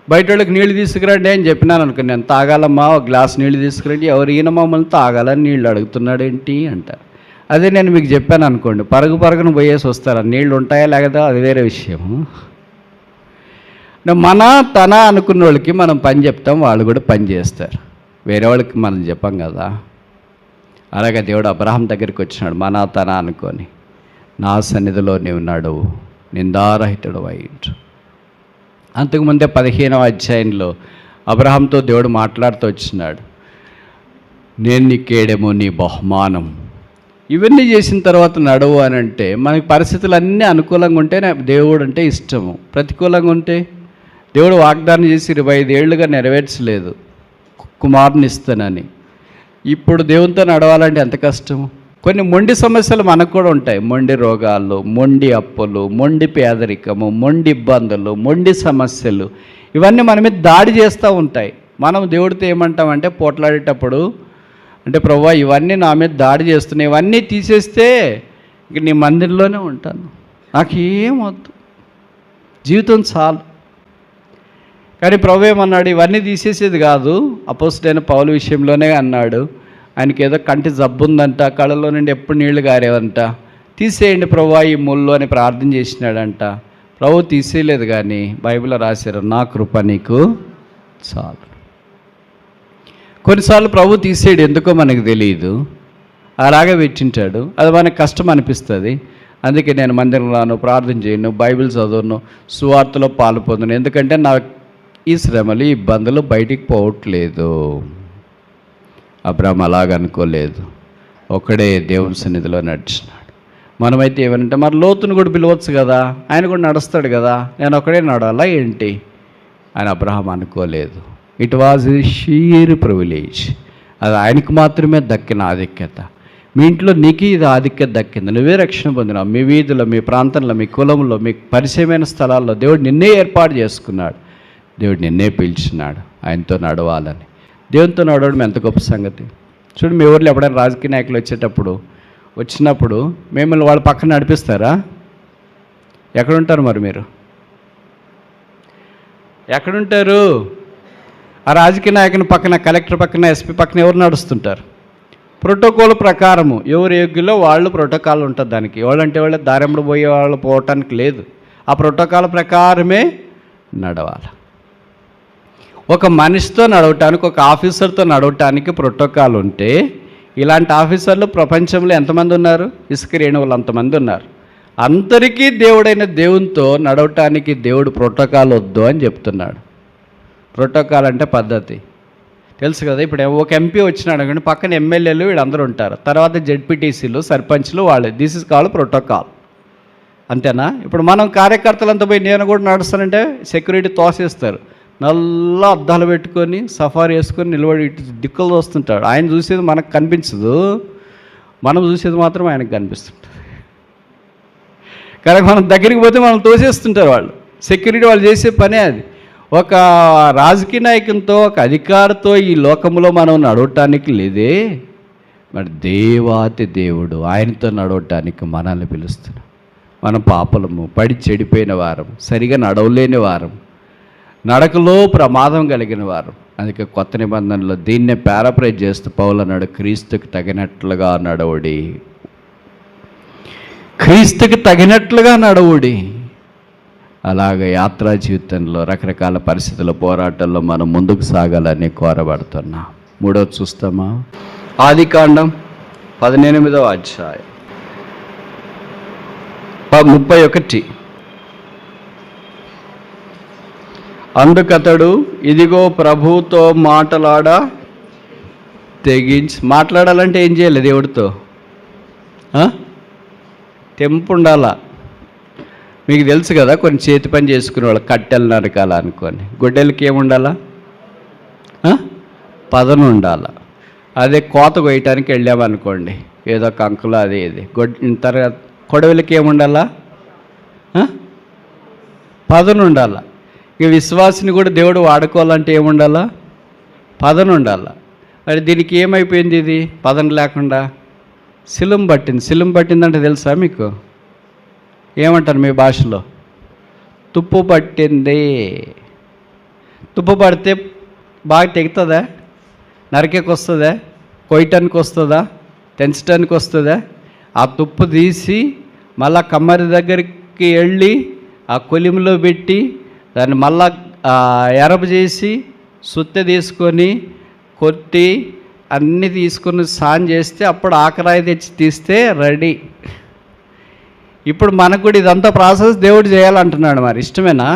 బయట వాళ్ళకి నీళ్ళు తీసుకురండి అని చెప్పినాను అనుకో, నేను తాగాలమ్మా ఒక గ్లాస్ నీళ్ళు తీసుకురండి, ఎవరు ఈయన మమ్మల్ని తాగాలని నీళ్ళు అడుగుతున్నాడు ఏంటి అంటారు. అదే నేను మీకు చెప్పాను అనుకోండి, పరుగును పోయేసి వస్తారు. నీళ్ళు ఉంటాయా లేకదా అది వేరే విషయం. మన తన అనుకున్న వాళ్ళకి మనం పని చెప్తాం, వాళ్ళు కూడా పని చేస్తారు. వేరే వాళ్ళకి మనం చెప్పాం కదా. అలాగే దేవుడు అబ్రహాం దగ్గరికి వచ్చినాడు, మన తన అనుకొని, నా సన్నిధిలో నీవు నడువు నిందారహితుడు అయ్యిండు. అంతకుముందే 15వ అధ్యాయంలో అబ్రహాంతో దేవుడు మాట్లాడుతూ వచ్చినాడు, నేను నీకేడేమో నీ బహుమానం. ఇవన్నీ చేసిన తర్వాత నడువు అని అంటే, మనకి పరిస్థితులు అన్నీ అనుకూలంగా ఉంటే దేవుడు అంటే ఇష్టము, ప్రతికూలంగా ఉంటే దేవుడు వాగ్దానం చేసి 25 ఏళ్ళుగా నెరవేర్చలేదు కుమారుని ఇస్తానని. ఇప్పుడు దేవునితో నడవాలంటే ఎంత కష్టము. కొన్ని మొండి సమస్యలు మనకు కూడా ఉంటాయి. మొండి రోగాలు, మొండి అప్పులు, మొండి పేదరికము, మొండి ఇబ్బందులు, మొండి సమస్యలు, ఇవన్నీ మన మీద దాడి చేస్తూ ఉంటాయి. మనం దేవుడితో ఏమంటామంటే పోట్లాడేటప్పుడు, అంటే ప్రభువా ఇవన్నీ నా మీద దాడి చేస్తున్నాయి, ఇవన్నీ తీసేస్తే ఇంక నీ మందిరంలోనే ఉంటాను, నాకేం వద్దు, జీవితం చాలు. కానీ ప్రభు ఏమన్నాడు, ఇవన్నీ తీసేసేది కాదు. అపోస్తలుడైన పౌలు విషయంలోనే అన్నాడు, ఆయనకి ఏదో కంటి జబ్బు ఉందంట, కళ్ళలో నుండి ఎప్పుడు నీళ్లు గారేవంట, తీసేయండి ప్రభువా ఈ ముళ్ళు అని ప్రార్థన చేసినాడంట. ప్రభు తీసేయలేదు, కానీ బైబిల్లో రాశారు, నా కృప నీకు చాలు. కొన్నిసార్లు ప్రభు తీసేయడు, ఎందుకో మనకు తెలియదు, అలాగే పెట్టింటాడు. అది మనకు కష్టం అనిపిస్తుంది. అందుకే నేను మందిరంలోను, ప్రార్థన చేయను, బైబిల్ చదువును, సువార్తలో పాలు పొందును. ఎందుకంటే నా ఈ శ్రమలు, ఈ ఇబ్బందులు బయటికి పోవట్లేదు. అబ్రహాం అలాగనుకోలేదు, ఒకడే దేవుని సన్నిధిలో నడిచినాడు. మనమైతే ఏమనంటే మరి లోతును కూడా పిలవచ్చు కదా, ఆయన కూడా నడుస్తాడు కదా, నేను ఒకడే నడాలా ఏంటి అని అబ్రహాం అనుకోలేదు. ఇట్ వాజ్ షీర్ ప్రివిలేజ్, అది ఆయనకు మాత్రమే దక్కిన ఆధిక్యత. మీ ఇంట్లో నీకు ఇది ఆధిక్యత దక్కింది, నువ్వే రక్షణ పొందినావు. మీ వీధిలో, మీ ప్రాంతంలో, మీ కులంలో, మీకు పరిచయమైన స్థలాల్లో దేవుడు నిన్నే ఏర్పాటు చేసుకున్నాడు. దేవుడు నిన్నే పిలిచినాడు ఆయనతో నడవాలని. దేవునితో నడవడం ఎంత గొప్ప సంగతి. చూడు, మీ ఊర్లో ఎప్పుడైనా రాజకీయ నాయకులు వచ్చినప్పుడు మిమ్మల్ని వాళ్ళ పక్కన నడిపిస్తారా? ఎక్కడుంటారు మరి మీరు? ఎక్కడుంటారు? ఆ రాజకీయ నాయకుని పక్కన, కలెక్టర్ పక్కన, ఎస్పీ పక్కన ఎవరు నడుస్తుంటారు? ప్రోటోకాల్ ప్రకారము ఎవరు యోగ్యులో వాళ్ళు ప్రోటోకాల్ ఉంటుంది. దానికి ఎవరంటే వాళ్ళు దారెంబడి పోయే వాళ్ళు పోవటానికి లేదు. ఆ ప్రోటోకాల్ ప్రకారమే నడవాలి. ఒక మనిషితో నడవటానికి, ఒక ఆఫీసర్తో నడవటానికి ప్రోటోకాల్ ఉంటే, ఇలాంటి ఆఫీసర్లు ప్రపంచంలో ఎంతమంది ఉన్నారు? ఇసుక రేణువులు అంతమంది ఉన్నారు. అందరికీ దేవుడైన దేవునితో నడవటానికి దేవుడు ప్రోటోకాల్ వద్దు అని చెప్తున్నాడు. ప్రోటోకాల్ అంటే పద్ధతి తెలుసు కదా. ఇప్పుడు ఒక ఎంపీ వచ్చినాడు కానీ పక్కన ఎమ్మెల్యేలు వీళ్ళందరూ ఉంటారు, తర్వాత జెడ్పీటీసీలు, సర్పంచ్లు, వాళ్ళు. This is called protocol. అంతేనా? ఇప్పుడు మనం కార్యకర్తలంతా పోయి నేను కూడా నడుస్తానంటే సెక్యూరిటీ తోసేస్తారు. నల్ల అద్దాలు పెట్టుకొని సఫారీ వేసుకొని నిలబడి ఇటు దిక్కులు వస్తుంటాడు. ఆయన చూసేది మనకు కనిపించదు, మనం చూసేది మాత్రం ఆయనకు కనిపిస్తుంటుంది. కనుక మనం దగ్గరికి పోతే మనం తోసేస్తుంటారు వాళ్ళు. సెక్యూరిటీ వాళ్ళు చేసే పనే అది. ఒక రాజకీయ నాయకునితో, ఒక అధికారితో ఈ లోకంలో మనం నడవటానికి లేదే. మరి దేవాతి దేవుడు ఆయనతో నడవటానికి మనల్ని పిలుస్తున్నాం. మనం పాపలము, పడి చెడిపోయిన వారం, సరిగా నడవలేని వారం, నడకలో ప్రమాదం కలిగిన వారు. అందుకే కొత్త నిబంధనలో దీన్నే పారాఫ్రైజ్ చేస్తూ పౌలు అన్నాడు, క్రీస్తుకి తగినట్లుగా నడవుడి. క్రీస్తుకి తగినట్లుగా నడవుడి. అలాగే యాత్రా జీవితంలో రకరకాల పరిస్థితుల పోరాటాల్లో మనం ముందుకు సాగాలని కోరబడుతున్నాం. మూడోది చూస్తామా? ఆదికాండం 18వ అధ్యాయం 31. అందుకతడు, ఇదిగో ప్రభువుతో మాట్లాడాలంటే ఏం చేయాలి? దేవుడితో తెంపు ఉండాలా. మీకు తెలుసు కదా, కొన్ని చేతి పని చేసుకునే వాళ్ళు కట్టెలు నరకాల అనుకోని, గొడ్డలకి ఏముండాలా? పదను ఉండాలా. అదే కోత కొయ్యటానికి వెళ్ళామనుకోండి, ఏదో కంకులు అది ఇది తర్వాత కొడవలకి ఏముండాలా? పదను ఉండాలా. ఇక విశ్వాసిని కూడా దేవుడు వాడుకోవాలంటే ఏముండాలా? పదను ఉండాలా. మరి దీనికి ఏమైపోయింది? ఇది పదను లేకుండా సిలుం పట్టింది. సిలుం పట్టిందంటే తెలుసా మీకు? ఏమంటారు మీ భాషలో? తుప్పు పట్టింది. తుప్పు పడితే బాగా తెగుతుందా? నరికేకి వస్తుందా? కొయ్యటానికి వస్తుందా? తెంచడానికి వస్తుందా? ఆ తుప్పు తీసి మళ్ళా కమ్మరి దగ్గరికి వెళ్ళి ఆ కొలిమిలో పెట్టి దాన్ని మళ్ళా ఎరప చేసి సుత్తె తీసుకొని కొట్టి అన్నీ తీసుకొని సాన్ చేస్తే అప్పుడు ఆకరాయి తెచ్చి తీస్తే రెడీ. ఇప్పుడు మనకు కూడా ఇదంతా ప్రాసెస్ దేవుడు చేయాలంటున్నాడు. మరి ఇష్టమేనా?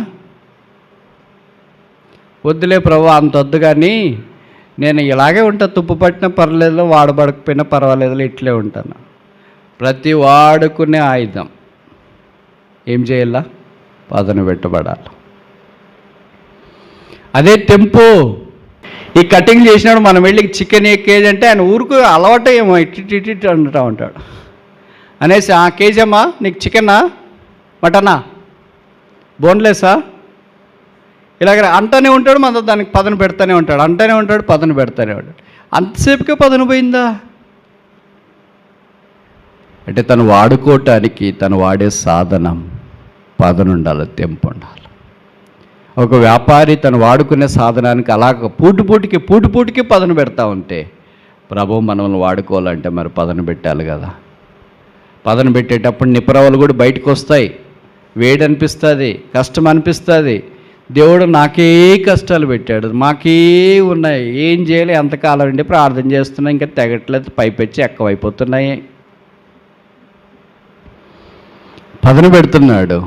వద్దులే ప్రభు, అంత వద్దు, కానీ నేను ఇలాగే ఉంటా, తుప్పు పట్టినా పర్లేదు, వాడబడకపోయినా పర్వాలేదు, ఇట్లే ఉంటాను. ప్రతి వాడుకునే ఆయుధం ఏం చేయాలా? పదను పెట్టబడాలి. అదే టెంపో. ఈ కటింగ్ చేసినాడు మనం వెళ్ళి చికెన్ ఏ కేజీ అంటే ఆయన ఊరుకు అలవాటు ఏమో ఇట్టి అంటూ ఉంటాడు. అనేసి, ఆ కేజీ అమ్మా నీకు చికెనా మటనా బోన్లెస్సా ఇలాగ అంటూనే ఉంటాడు. మన దానికి పదను పెడతానే ఉంటాడు, అంటూనే ఉంటాడు, పదను పెడతానే ఉంటాడు. అంతసేపుకే పదను పోయిందా? అంటే తను వాడుకోవటానికి తను వాడే సాధనం పదను ఉండాలి, తెంపు ఉండాలి. ఒక వ్యాపారి తను వాడుకునే సాధనానికి అలాగ పూటికి పదను పెడతా ఉంటే, ప్రభు మనల్ని వాడుకోవాలంటే మరి పదను పెట్టాలి కదా. పదను పెట్టేటప్పుడు నిపురవలు కూడా బయటకు వస్తాయి. వేడి అనిపిస్తుంది, కష్టం అనిపిస్తుంది. దేవుడు నాకే కష్టాలు పెట్టాడు, మాకే ఉన్నాయి, ఏం చేయాలి? ఎంతకాలం అండి ప్రార్థన చేస్తున్నా, ఇంకా తెగట్లేదు, పైపెచ్చి ఎక్కువైపోతున్నాయి. పదను పెడుతున్నాడు.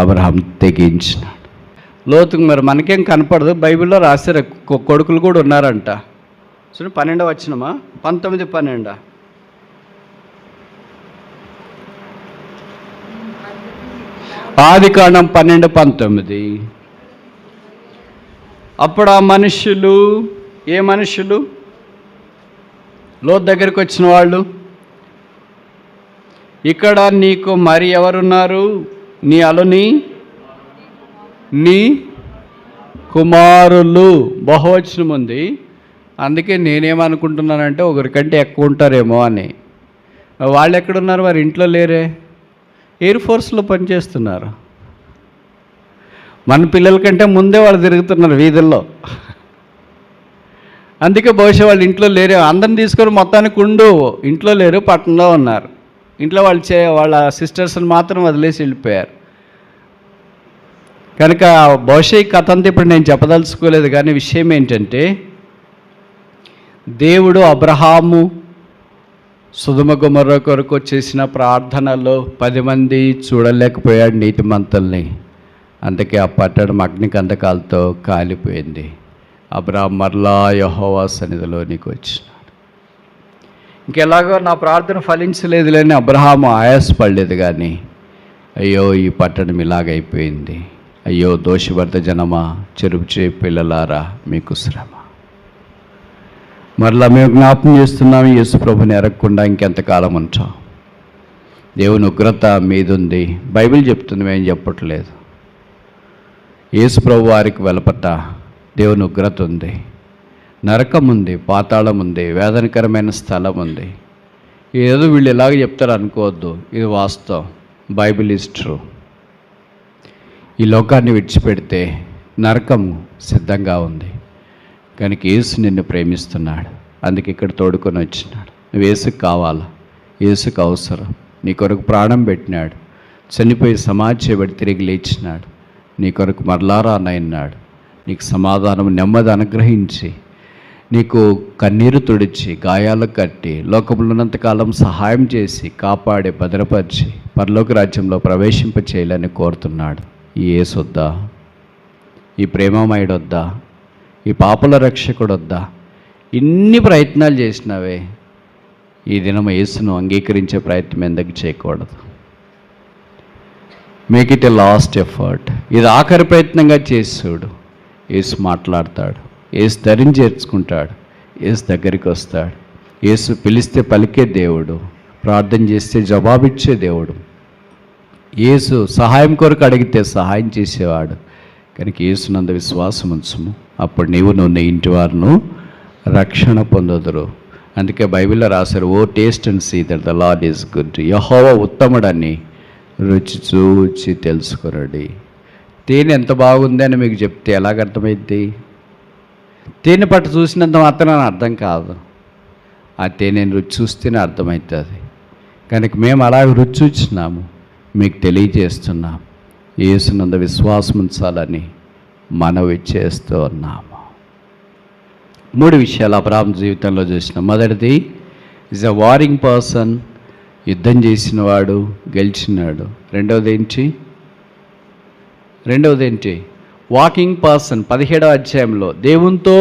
అబ్రహాం తెగించినాడు. లోతుకు మరి మనకేం కనపడదు. బైబిల్లో రాశారు, కొడుకులు కూడా ఉన్నారంట. సరే 12వ వచనమా? 19:12. ఆదికాండం 12:19. అప్పుడు ఆ మనుషులు, ఏ మనుషులు? లోతు దగ్గరికి వచ్చిన వాళ్ళు, ఇక్కడ నీకు మరి ఎవరున్నారు, నీ అలుని నీ కుమారులు, బహువచనం ఉంది. అందుకే నేనేమనుకుంటున్నానంటే ఒకరికంటే ఎక్కువ ఉంటారేమో అని. వాళ్ళు ఎక్కడున్నారు? వారి ఇంట్లో లేరే, ఎయిర్ ఫోర్స్లో పనిచేస్తున్నారు. మన పిల్లల కంటే ముందే వాళ్ళు తిరుగుతున్నారు వీధుల్లో. అందుకే బహుశా వాళ్ళు ఇంట్లో లేరే. అందరిని తీసుకొని మొత్తానికి ఇంట్లో లేరు, పట్టణంలో ఉన్నారు. ఇంట్లో వాళ్ళ సిస్టర్స్ని మాత్రం వదిలేసి వెళ్ళిపోయారు. కనుక బహుశా ఈ కథ అంతా ఇప్పుడు నేను చెప్పదలుచుకోలేదు. కానీ విషయం ఏంటంటే, దేవుడు అబ్రహాము సొదొమ గొమొర్రా కొరకు చేసిన ప్రార్థనలో 10 మంది చూడలేకపోయాడు నీతిమంతుల్ని. అందుకే ఆ పట్టణం అగ్నికందకాలతో కాలిపోయింది. అబ్రహాం మరలా యెహోవా సన్నిధిలోనికి వచ్చినాడు. ఇంకెలాగో నా ప్రార్థన ఫలించలేదులేని అబ్రహాము ఆయాసపడలేదు. కానీ అయ్యో ఈ పట్టణం ఇలాగైపోయింది, అయ్యో దోషభర్త జనమా, చెరుపు చే పిల్లలారా మీకు శ్రమ. మరలా మేము జ్ఞాపకం చేస్తున్నాము, యేసు ప్రభుని ఎరగకుండా ఇంకెంతకాలం ఉంటాం? దేవుని ఉగ్రత మీదుంది. బైబిల్ చెప్తుంది, మేము చెప్పట్లేదు. యేసు ప్రభు వారికి వెలపట దేవుని ఉగ్రత ఉంది, నరకం ఉంది, పాతాళం ఉంది, వేదనకరమైన స్థలం ఉంది. ఏదో వీళ్ళు ఇలాగ చెప్తారు అనుకోవద్దు, ఇది వాస్తవం. Bible is true. ఈ లోకాన్ని విడిచిపెడితే నరకం సిద్ధంగా ఉంది. కనుక యేసు నిన్ను ప్రేమిస్తున్నాడు. అందుకే ఇక్కడ తోడుకొని వచ్చినాడు. నువ్వు యేసుకు కావాలా, యేసుకు అవసరం. నీ కొరకు ప్రాణం పెట్టినాడు, చనిపోయి సమాధి చేయబడి తిరిగి లేచినాడు. నీ కొరకు మరలా రానన్నాడు. నీకు సమాధానం, నెమ్మది అనుగ్రహించి, నీకు కన్నీరు తుడిచి, గాయాలు కట్టి, లోకంలో ఉన్నంతకాలం సహాయం చేసి, కాపాడి, భద్రపరిచి పరలోక రాజ్యంలో ప్రవేశింప చేయాలని కోరుతున్నాడు. ఈ యేసు వద్దా? ఈ ప్రేమమయుడు వద్దా? ఈ పాపుల రక్షకుడు వద్దా? ఇన్ని ప్రయత్నాలు చేసినావే, ఈ దినం యేసును అంగీకరించే ప్రయత్నం ఎందుకు చేయకూడదు? Make it a last effort. ఇది ఆఖరి ప్రయత్నంగా చేసి చూడు. యేసు మాట్లాడతాడు, యేసు ధరించి చేర్చుకుంటాడు, యేసు దగ్గరికి వస్తాడు. యేసు పిలిస్తే పలికే దేవుడు, ప్రార్థన చేస్తే జవాబిచ్చే దేవుడు. యేసు సహాయం కొరకు అడిగితే సహాయం చేసేవాడు. కనుక యేసునందు విశ్వాసం ఉంచుము, అప్పుడు నువ్వు నీ ఇంటి వారును రక్షణ పొందుదురు. అందుకే బైబిల్లో రాశారు, O taste and see that the Lord is good. యెహోవా ఉత్తముడని రుచి చూచి తెలుసుకురండి. తేనె ఎంత బాగుంది అని మీకు చెప్తే ఎలాగ అర్థమైద్ది? తేనె పట్టు చూసినంత మాత్రం అర్థం కాదు, ఆ తేనెని రుచి చూస్తేనే అర్థమవుతుంది. కనుక మేము అలాగ రుచి చూచినాము, మీకు తెలియజేస్తున్నాం. యేసునందు విశ్వాసం ఉంచాలని మనవి చేస్తూ ఉన్నాము. 3 విషయాలు అబ్రహాం జీవితంలో చూసినాం. మొదటిది, ఈజ్ అ వారింగ్ పర్సన్, యుద్ధం చేసినవాడు, గెలిచినాడు. రెండవది ఏంటి? Walking person. 17వ అధ్యాయంలో దేవునితో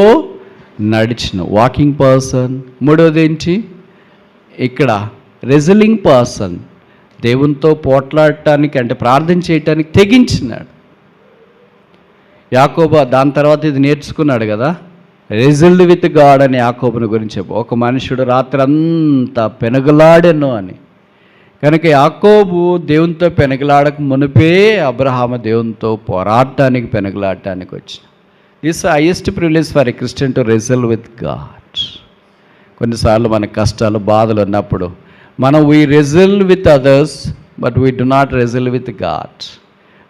నడిచిన వాకింగ్ పర్సన్. మూడవది ఏంటి? ఇక్కడ రెజ్లింగ్ పర్సన్, దేవునితో పోట్లాడటానికి అంటే ప్రార్థన చేయటానికి తెగించినాడు. యాకోబు దాని తర్వాత ఇది నేర్చుకున్నాడు కదా, రెజిల్డ్ విత్ గాడ్ అని యాకోబుని గురించి చెప్పు. ఒక మనుషుడు రాత్రి అంతా పెనుగులాడెను అని. కనుక యాకోబు దేవునితో పెనుగులాడక మునిపే అబ్రహాము దేవునితో పోరాడటానికి, పెనుగులాడటానికి వచ్చిన. This highest privilege for a Christian to wrestle with God. కొన్నిసార్లు మన కష్టాలు, బాధలు ఉన్నప్పుడు మనం we wrestle with others but we do not wrestle with God.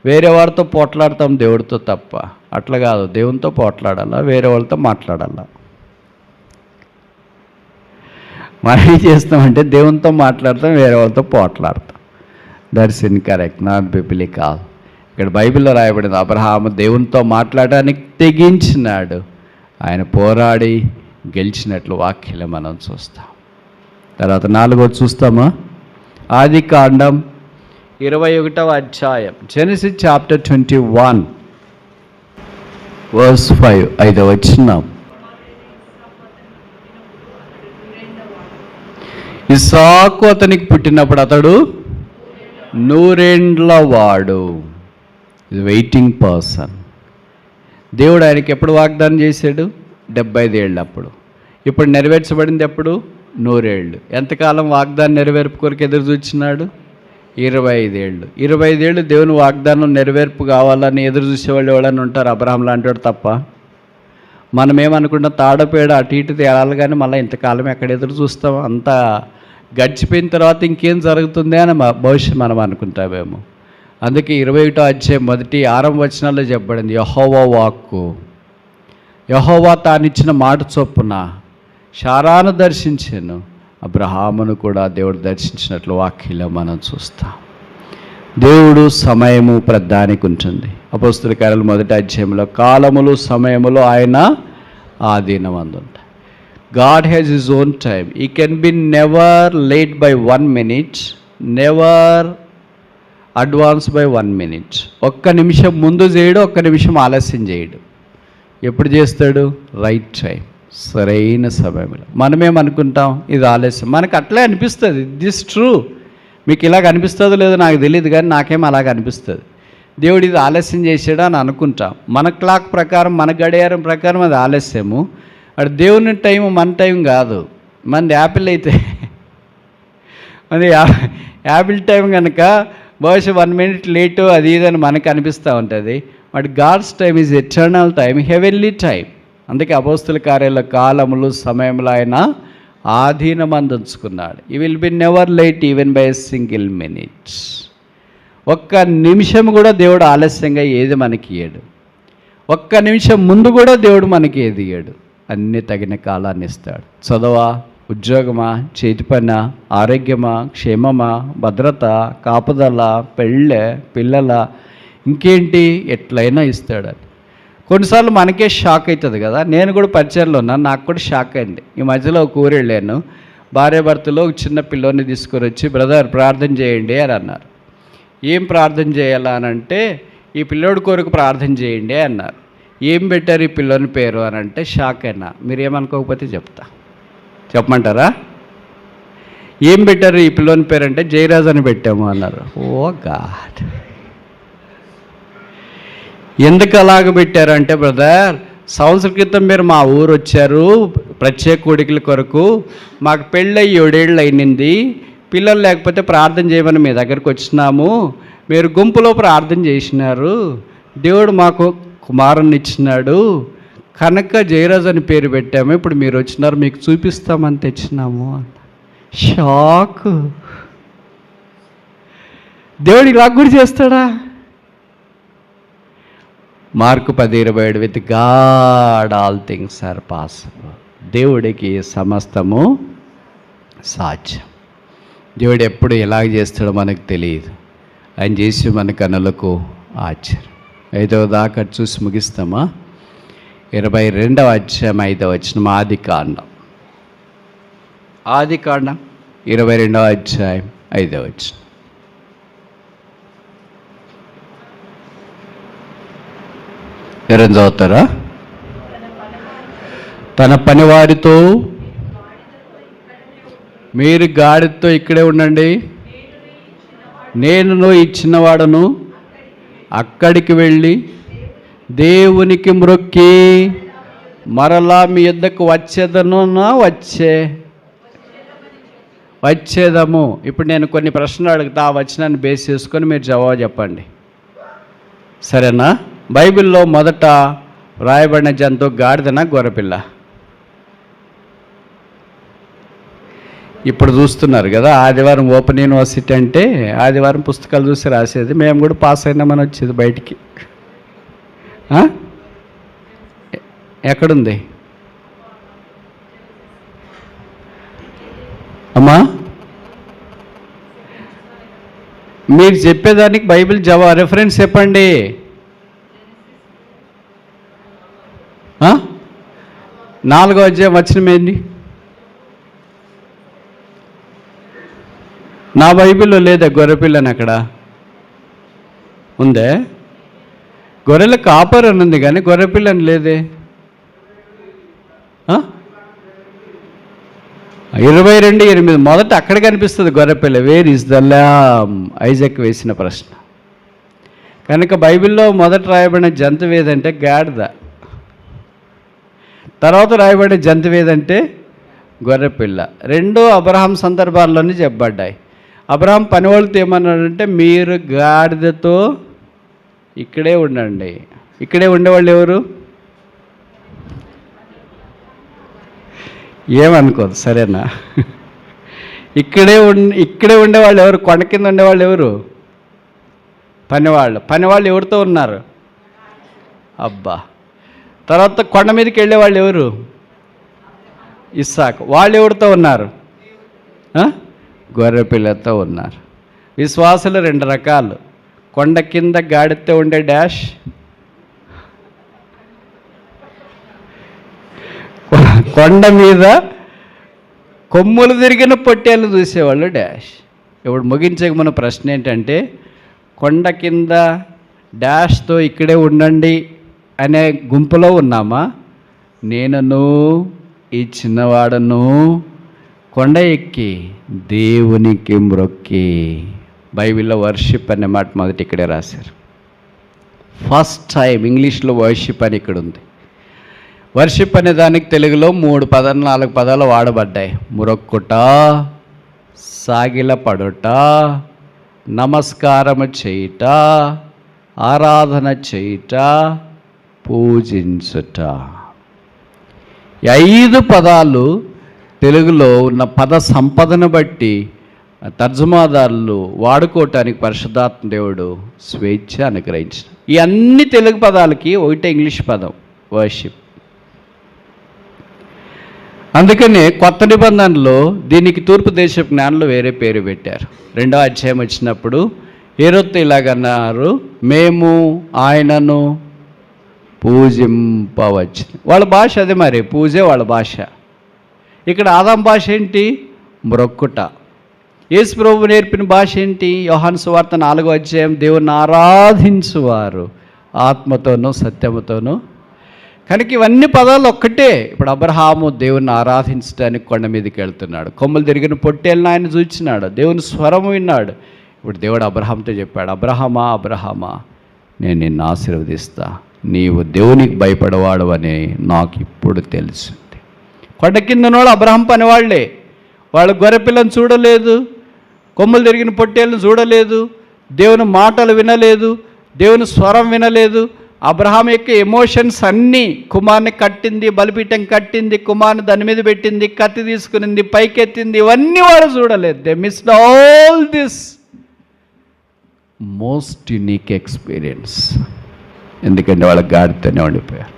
వేరే వారితో పోట్లాడతాం దేవుడితో తప్ప. అట్లా కాదు, దేవునితో పోట్లాడాలా, వేరే వాళ్ళతో మాట్లాడాలా. మనం ఏం చేస్తామంటే దేవునితో మాట్లాడతాం, వేరే వాళ్ళతో పోట్లాడతాం. That's incorrect, not biblical. ఇక్కడ బైబిల్లో రాయబడింది, అబ్రహాము దేవునితో మాట్లాడడానికి తెగించినాడు, ఆయన పోరాడి గెలిచినట్లు వాక్యాలు మనం చూస్తాం. తర్వాత 4వది చూస్తామా? ఆదికాండం 21వ అధ్యాయం, జెనసిస్ చాప్టర్ 21 verse 5, 5వ వచనం. ఇస్సాకు అతనికి పుట్టినప్పుడు అతడు 100 ఏండ్ల వాడు. Waiting person. దేవుడు ఆయనకి ఎప్పుడు వాగ్దానం చేశాడు? 75 ఏళ్ళప్పుడు. ఇప్పుడు నెరవేర్చబడింది ఎప్పుడు? 100 ఏళ్ళు. ఎంతకాలం వాగ్దానం నెరవేర్పు కొరకు ఎదురు చూస్తున్నాడు? 25 ఏళ్ళు. 25 ఏళ్ళు దేవుని వాగ్దానం నెరవేర్పు కావాలని ఎదురు చూసేవాళ్ళు ఎవరైనా ఉంటారు? అబ్రహాం లాంటివాడు తప్ప. మనం ఏమనుకుంటాం, తాడపేడ అటు ఇటు తేలాలి, కానీ మళ్ళీ ఇంతకాలం ఎక్కడ ఎదురు చూస్తాం? అంతా గడిచిపోయిన తర్వాత ఇంకేం జరుగుతుంది అని భవిష్యత్ మనం అనుకుంటామేమో. అందుకే 21వ అధ్యాయం 6వ వచనాల్లో చెప్పబడింది, యెహోవా వాక్కు, యెహోవా తానిచ్చిన మాట చొప్పున శారాను దర్శించాను, అబ్రహామును కూడా దేవుడు దర్శించినట్లు వాక్యంలో మనం చూస్తాం. దేవుడు సమయము ప్రధానికి ఉంటుంది. అపోస్తలుల కార్యాలు 1వ అధ్యాయంలో కాలములు సమయములు ఆయన ఆధీనమందు ఉంటాయి. God has his own time. He can be never late by 1 minute, never advance by 1 minute. ఒక్క నిమిషం ముందు చేయడు, ఒక్క నిమిషం ఆలస్యం చేయడు. ఎప్పుడు చేస్తాడు? రైట్ టైం, సరైన సమయంలో. మనమేమనుకుంటాం, ఇది ఆలస్యం. మనకు అట్లే అనిపిస్తుంది. This true. మీకు ఇలాగ అనిపిస్తుందో లేదో నాకు తెలియదు, కానీ నాకేమో అలాగ అనిపిస్తుంది. దేవుడు ఇది ఆలస్యం చేసాడు అని అనుకుంటాం. మన క్లాక్ ప్రకారం, మన గడియారం ప్రకారం అది ఆలస్యము. అటు దేవుని టైం మన టైం కాదు. మనది యాపిల్ అయితే అది యాపిల్ టైం కనుక బహుశా 1 minute లేటు అది ఇదని మనకు అనిపిస్తూ ఉంటుంది. But God's time is eternal time, heavenly time. అందుకే అపోస్తల కార్యాల కాలములు సమయంలో ఆయన ఆధీనమందు ఉంచుకున్నాడు. He will be never late even by a single minute. ఒక్క నిమిషం కూడా దేవుడు ఆలస్యంగా ఏది మనకి ఇయ్యడు. ఒక్క నిమిషం ముందు కూడా దేవుడు మనకి ఏది ఇయ్యడు. అన్నీ తగిన కాలాన్ని ఇస్తాడు. చదవా, ఉద్యోగమా, చేతి పనా, ఆరోగ్యమా, క్షేమమా, భద్రత, కాపుదల, పెళ్ళే, పిల్లల, ఇంకేంటి, ఎట్లయినా ఇస్తాడు. కొన్నిసార్లు మనకే షాక్ అవుతుంది కదా. నేను కూడా పరిచయంలో ఉన్నాను, నాకు కూడా షాక్ అయింది. ఈ మధ్యలో ఒక ఊరు వెళ్ళాను. భార్యాభర్తలో ఒక చిన్న పిల్లోని తీసుకొని వచ్చి, బ్రదర్ ప్రార్థన చేయండి అని అన్నారు. ఏం ప్రార్థన చేయాలా అని అంటే, ఈ పిల్లోడి కొరకు ప్రార్థన చేయండి అన్నారు. ఏం పెట్టారు ఈ పిల్లోని పేరు అని అంటే షాక్ అయినా. మీరు ఏమనుకోకపోతే చెప్తా, చెప్పమంటారా? ఏం పెట్టారు ఈ పిల్లోని పేరు అంటే జయరాజ్ అని పెట్టాము అన్నారు. ఓ గాడ్, ఎందుకు అలాగ పెట్టారంటే, బ్రదర్ సంవత్సరం క్రితం మీరు మా ఊరు వచ్చారు ప్రత్యేక కోడికల కొరకు, మాకు పెళ్ళయి 7 ఏళ్ళు అయినింది, పిల్లలు లేకపోతే ప్రార్థన చేయమని మీ దగ్గరికి వచ్చినాము, మీరు గుంపులో ప్రార్థన చేసినారు, దేవుడు మాకు కుమారుని ఇచ్చినాడు కనుక జయరాజ్ అని పేరు పెట్టాము, ఇప్పుడు మీరు వచ్చినారు మీకు చూపిస్తామని తెచ్చినాము. షాక్. దేవుడు ఇలా కూడా చేస్తాడా? Mark 10:27, with God all things are possible. దేవుడికి సమస్తము సాధ్యం. దేవుడు ఎప్పుడు ఎలాగ చేస్తాడో మనకు తెలియదు. ఆయన చేసి మన కనులకు ఆశ్చర్యం. 5వ దాకా చూసి ముగిస్తామా? 22వ అధ్యాయం 5వ వచనం, ఆదికాండం 22వ అధ్యాయం 5వ వచనం. ఎవరైనా చదువుతారా? తన పనివారితో, మీరు గాడితో ఇక్కడే ఉండండి, నేను ఈ చిన్నవాడను అక్కడికి వెళ్ళి దేవునికి మ్రొక్కి మరలా మీ యొద్దకు వచ్చేదము. ఇప్పుడు నేను కొన్ని ప్రశ్నలు అడుగుతా, ఆ వచనాన్ని బేస్ చేసుకొని మీరు జవాబు చెప్పండి, సరేనా? బైబిల్లో మొదట రాయబడిన జంతువు గాడిదనా గొర్రెపిల్ల? ఇప్పుడు చూస్తున్నారు కదా, ఆదివారం ఓపెన్ యూనివర్సిటీ అంటే ఆదివారం పుస్తకాలు చూసి రాసేది. మేము కూడా పాస్ అయినామని వచ్చేది బయటికి. ఎక్కడుంది అమ్మా? మీరు చెప్పేదానికి బైబిల్ రెఫరెన్స్ చెప్పండి. 4వ అధ్యాయం వచనం ఏంటి? నా బైబిల్లో లేదా గొర్రెపిల్లని? అక్కడ ఉందే, గొర్రెల కాపర్ అని ఉంది కానీ గొర్రెపిల్లని లేదే. 22:8 మొదట అక్కడ కనిపిస్తుంది గొర్రెపిల్ల. Where is the ల్యామ్? ఐజాక్ వేసిన ప్రశ్న. కనుక బైబిల్లో మొదట రాయబడిన జంతువు ఏదంటే గాడిద. తర్వాత రాయబడిన జంతువు ఏదంటే గొర్రెపిల్ల. రెండు అబ్రహాం సందర్భాల్లోనే చెప్పబడ్డాయి. అబ్రహాం పనివాళ్ళతో ఏమన్నాడంటే, మీరు గాడిదతో ఇక్కడే ఉండండి. ఇక్కడే ఉండేవాళ్ళు ఎవరు? ఏమనుకోదు, సరేనా? ఇక్కడే ఉండేవాళ్ళు ఎవరు? కొండ కింద ఉండేవాళ్ళు ఎవరు? పనివాళ్ళు ఎవరితో ఉన్నారు? అబ్బా. తర్వాత కొండ మీదకి వెళ్ళేవాళ్ళు ఎవరు? ఇస్సాకు. వాళ్ళు ఎవరితో ఉన్నారు? గొర్రెపిల్లతో ఉన్నారు. విశ్వాసులు రెండు రకాలు. కొండ కింద గాడితో ఉండే డాష్, కొండ మీద కొమ్ములు తిరిగిన పొట్టేళ్ళు చూసేవాళ్ళు డాష్. ఇప్పుడు ముగించక మన ప్రశ్న ఏంటంటే, కొండ కింద డాష్తో ఇక్కడే ఉండండి అనే గుంపులో ఉన్నామా? నేనను ఈ చిన్నవాడను కొండ ఎక్కి దేవునికి మ్రొక్కి. బైబిల్లో వర్షిప్ అనే మాట మొదటి ఇక్కడే రాశారు. ఫస్ట్ టైం ఇంగ్లీష్లో వర్షిప్ అని ఇక్కడ ఉంది. వర్షిప్ అనే దానికి తెలుగులో 4 పదాలు వాడబడ్డాయి. మురొక్కుట, సాగిల పడుట, నమస్కారము చేయుట, ఆరాధన చేయుట, పూజించుట. 5 పదాలు తెలుగులో ఉన్న పద సంపదను బట్టి తర్జుమాదారులు వాడుకోవటానికి పరిశుద్ధాత్మ దేవుడు స్వేచ్ఛ అనుగ్రహించిన. ఈ అన్ని తెలుగు పదాలకి ఒకటే ఇంగ్లీష్ పదం వర్షిప్. అందుకనే కొత్త నిబంధనలో దీనికి తూర్పు దేశపు జ్ఞానులు వేరే పేరు పెట్టారు. 2వ అధ్యాయం వచ్చినప్పుడు హేరోదు ఇలాగన్నారు, మేము ఆయనను పూజింపవచ్చు. వాళ్ళ భాష అదే, మరి పూజే వాళ్ళ భాష. ఇక్కడ ఆదాం భాష ఏంటి? మ్రొక్కుట. యేసు ప్రభువు నేర్పిన భాష ఏంటి? యోహాను సువార్త 4వ అధ్యాయం, దేవుని ఆరాధించువారు ఆత్మతోనూ సత్యముతోనూ. కనుక ఇవన్నీ పదాలు ఒక్కటే. ఇప్పుడు అబ్రహాము దేవుని ఆరాధించడానికి కొండ మీదకి వెళ్తున్నాడు. కొమ్ములు తిరిగిన పొట్టేళ్ళని ఆయన చూచినాడు, దేవుని స్వరం విన్నాడు. ఇప్పుడు దేవుడు అబ్రహాంతో చెప్పాడు, అబ్రహామా అబ్రహామా, నేను నిన్ను ఆశీర్వదిస్తా, నీవు దేవునికి భయపడవాడు అని నాకు ఇప్పుడు తెలిసింది. కొండ కింద వాళ్ళు అబ్రహాం పనివాళ్లే. వాళ్ళు గొర్రెపిల్లను చూడలేదు, కొమ్ములు తిరిగిన పొట్టేళ్ళను చూడలేదు, దేవుని మాటలు వినలేదు, దేవుని స్వరం వినలేదు. అబ్రహాం యొక్క ఎమోషన్స్ అన్నీ, కుమార్ని కట్టింది, బలిపీఠం కట్టింది, కుమార్ని దాని మీద పెట్టింది, కత్తి తీసుకునింది, పైకెత్తింది, ఇవన్నీ వాడు చూడలేదు. They missed all this most unique experience. ఎందుకంటే వాళ్ళకి గాడితోనే ఉండిపోయారు.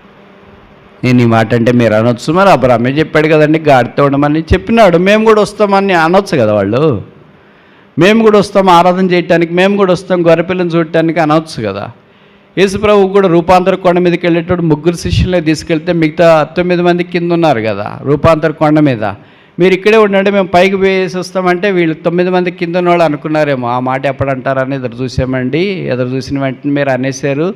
నేను ఈ మాట అంటే మీరు అనొచ్చు, మరి అబ్రహామే చెప్పాడు కదండి గాడితో ఉండమని చెప్పినాడు, మేము కూడా వస్తామని అనొచ్చు కదా వాళ్ళు. మేము కూడా వస్తాం ఆరాధన చేయటానికి, మేము కూడా వస్తాం గొర్రెపిల్లని చూడటానికి అనొచ్చు కదా. యేసుప్రభు కూడా రూపాంతర కొండ మీదకి వెళ్ళేటప్పుడు 3 శిష్యులే తీసుకెళ్తే మిగతా 9 మంది కింద ఉన్నారు కదా రూపాంతర కొండ మీద. మీరు ఇక్కడే ఉండండి, మేము పైకి వేసి వస్తామంటే వీళ్ళు 9 మంది కింద ఉన్న వాళ్ళు అనుకున్నారేమో, ఆ మాట ఎప్పుడంటారని ఎదురు చూసామండి. ఎదురు చూసిన వెంటనే మీరు అనేసారు.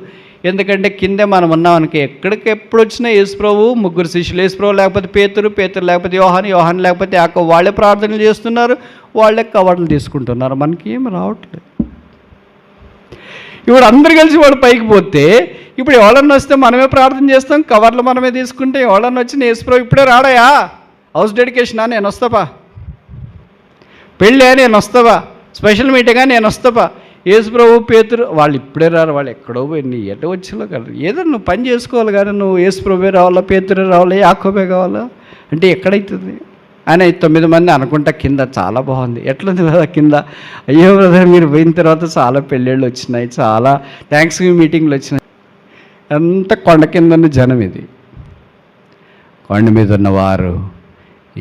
ఎందుకంటే కిందే మనం ఉన్నామనికి. ఎక్కడికి ఎప్పుడు వచ్చినా యేసుప్రభు 3 శిష్యులు, యేసుప్రభు లేకపోతే పేతురు, పేతురు లేకపోతే యోహాను, యోహాను లేకపోతే యాకోబు, వాళ్ళే ప్రార్థనలు చేస్తున్నారు, వాళ్ళే కవర్లు తీసుకుంటున్నారు. మనకి ఏం రావట్లేదు. ఇప్పుడు అందరు కలిసి వాడు పైకి పోతే, ఇప్పుడు ఎవరన్నా వస్తే మనమే ప్రార్థన చేస్తాం, కవర్లు మనమే తీసుకుంటే, ఎవరన్నా వచ్చి యేసుప్రభు ఇప్పుడే రాడయా, హౌస్ డెడికేషనా నేను వస్తాపా, పెళ్ళా నేను వస్తావా, స్పెషల్ మీటింగా నేను వస్తాపా. యేసుప్రభు పేతురు వాళ్ళు ఇప్పుడే రారు, వాళ్ళు ఎక్కడో పోయి నీ ఎట వచ్చేలో కదా. ఏదో నువ్వు పని చేసుకోవాలి కానీ నువ్వు యేసుప్రభువే రావాలా, పేతురే రావాలా, యాకోబే కావాలా అంటే ఎక్కడైతుంది అని 9 మంది అనుకుంటా. కింద చాలా బాగుంది, ఎట్లుంది కదా కింద. అయ్యో బ్రదర్ మీరు పోయిన తర్వాత చాలా పెళ్ళిళ్ళు వచ్చినాయి, చాలా థ్యాంక్స్ గివింగ్ మీటింగ్లు వచ్చినాయి. అంత కొండ కింద ఉన్న జనం. ఇది కొండ మీద ఉన్నవారు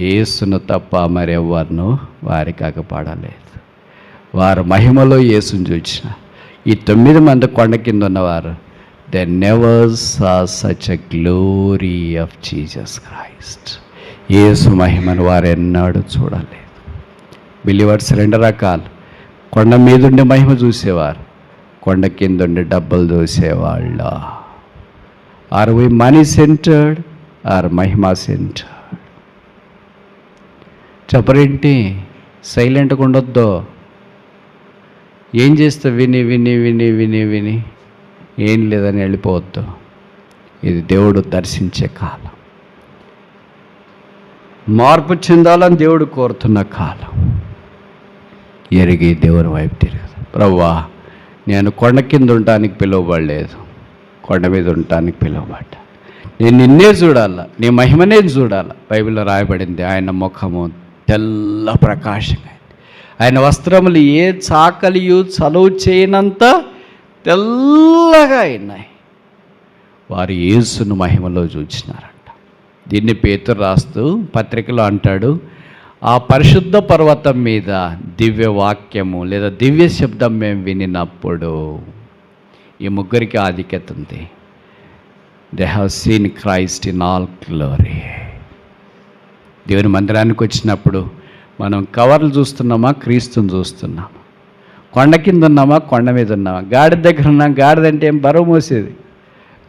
యేసును తప్ప మరెవ్వరును వారికి అగపడలేదు. వారు మహిమలో యేసును చూచిన ఈ 9 మంది కొండ కింద ఉన్నవారు, they never saw such a glory of Jesus Christ. యేసు మహిమను వారు ఎన్నాడు చూడలేదు. బిలీవర్స్ 2 రకాలు. కొండ మీద ఉండే మహిమ చూసేవారు, కొండ కింద ఉండే డబ్బులు చూసేవాళ్ళ. Are we money centred or మహిమా సెంటర్డ్? చెప్పరేంటి, సైలెంట్గా ఉండొద్దు. ఏం చేస్తా విని విని విని విని విని ఏం లేదని వెళ్ళిపోవద్దు. ఇది దేవుడు దర్శించే కాలం. మార్పు చెందాలని దేవుడు కోరుతున్న కాలం. ఎరిగి దేవుని వైపు తిరగదు. ప్రభువా, నేను కొండ కింద ఉండటానికి పిలువబడలేదు, కొండ మీద ఉండటానికి పిలువబడ్డా. నేను నిన్నే చూడాల, నీ మహిమనే చూడాల. బైబిల్లో రాయబడింది, ఆయన ముఖము తెల్ల ప్రకాశంగా, ఆయన వస్త్రములు ఏ చాకలియు చలువు చేయనంత తెల్లగా అయినాయి. వారు యేసును మహిమలో చూచినారంట. దీన్ని పేతురు రాస్తూ పత్రికలో అంటాడు, ఆ పరిశుద్ధ పర్వతం మీద దివ్య వాక్యము లేదా దివ్య శబ్దం మేము వినినప్పుడు, ఈ ముగ్గురికి ఆధిక్యత ఉంది. They have seen Christ in all glory. దేవుని మందిరానికి వచ్చినప్పుడు మనం కవర్లు చూస్తున్నామా, క్రీస్తుని చూస్తున్నామా? కొండ కింద ఉన్నామా, కొండ మీద ఉన్నామా? గాడిద దగ్గర ఉన్నాం. గాడిద అంటే ఏం బరువు మోసేది.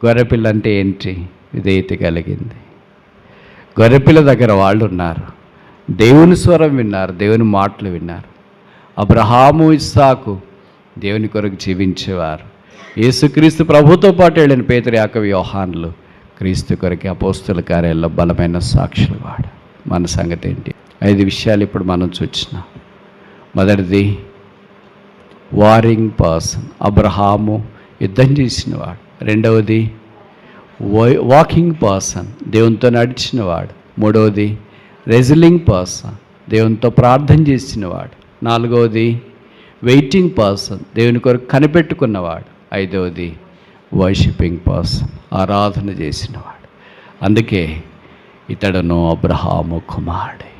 గొర్రెపిల్ల అంటే ఏంటి? విధేయత కలిగింది. గొర్రెపిల్ల దగ్గర వాళ్ళు ఉన్నారు, దేవుని స్వరం విన్నారు, దేవుని మాటలు విన్నారు. అబ్రహాము, ఇస్సాకు దేవుని కొరకు జీవించేవారు. యేసుక్రీస్తు ప్రభుతో పాటు వెళ్ళిన పేతురు, యాకోబు, యోహానులు క్రీస్తు కొరకు అపోస్తుల కార్యాల్లో బలమైన సాక్షులు. వాడు మన సంగతి ఏంటి? 5 విషయాలు ఇప్పుడు మనం చూసినాం. మొదటిది, వారింగ్ పర్సన్, అబ్రహాము యుద్ధం చేసినవాడు. రెండవది, వాకింగ్ పర్సన్, దేవునితో నడిచినవాడు. మూడవది, రెజిలింగ్ పర్సన్, దేవునితో ప్రార్థన చేసినవాడు. నాలుగవది, వెయిటింగ్ పర్సన్, దేవుని కొరకు కనిపెట్టుకున్నవాడు. ఐదవది, వర్షిపింగ్ పర్సన్, ఆరాధన చేసినవాడు. అందుకే ఇతడును అబ్రహాము కుమారుడే.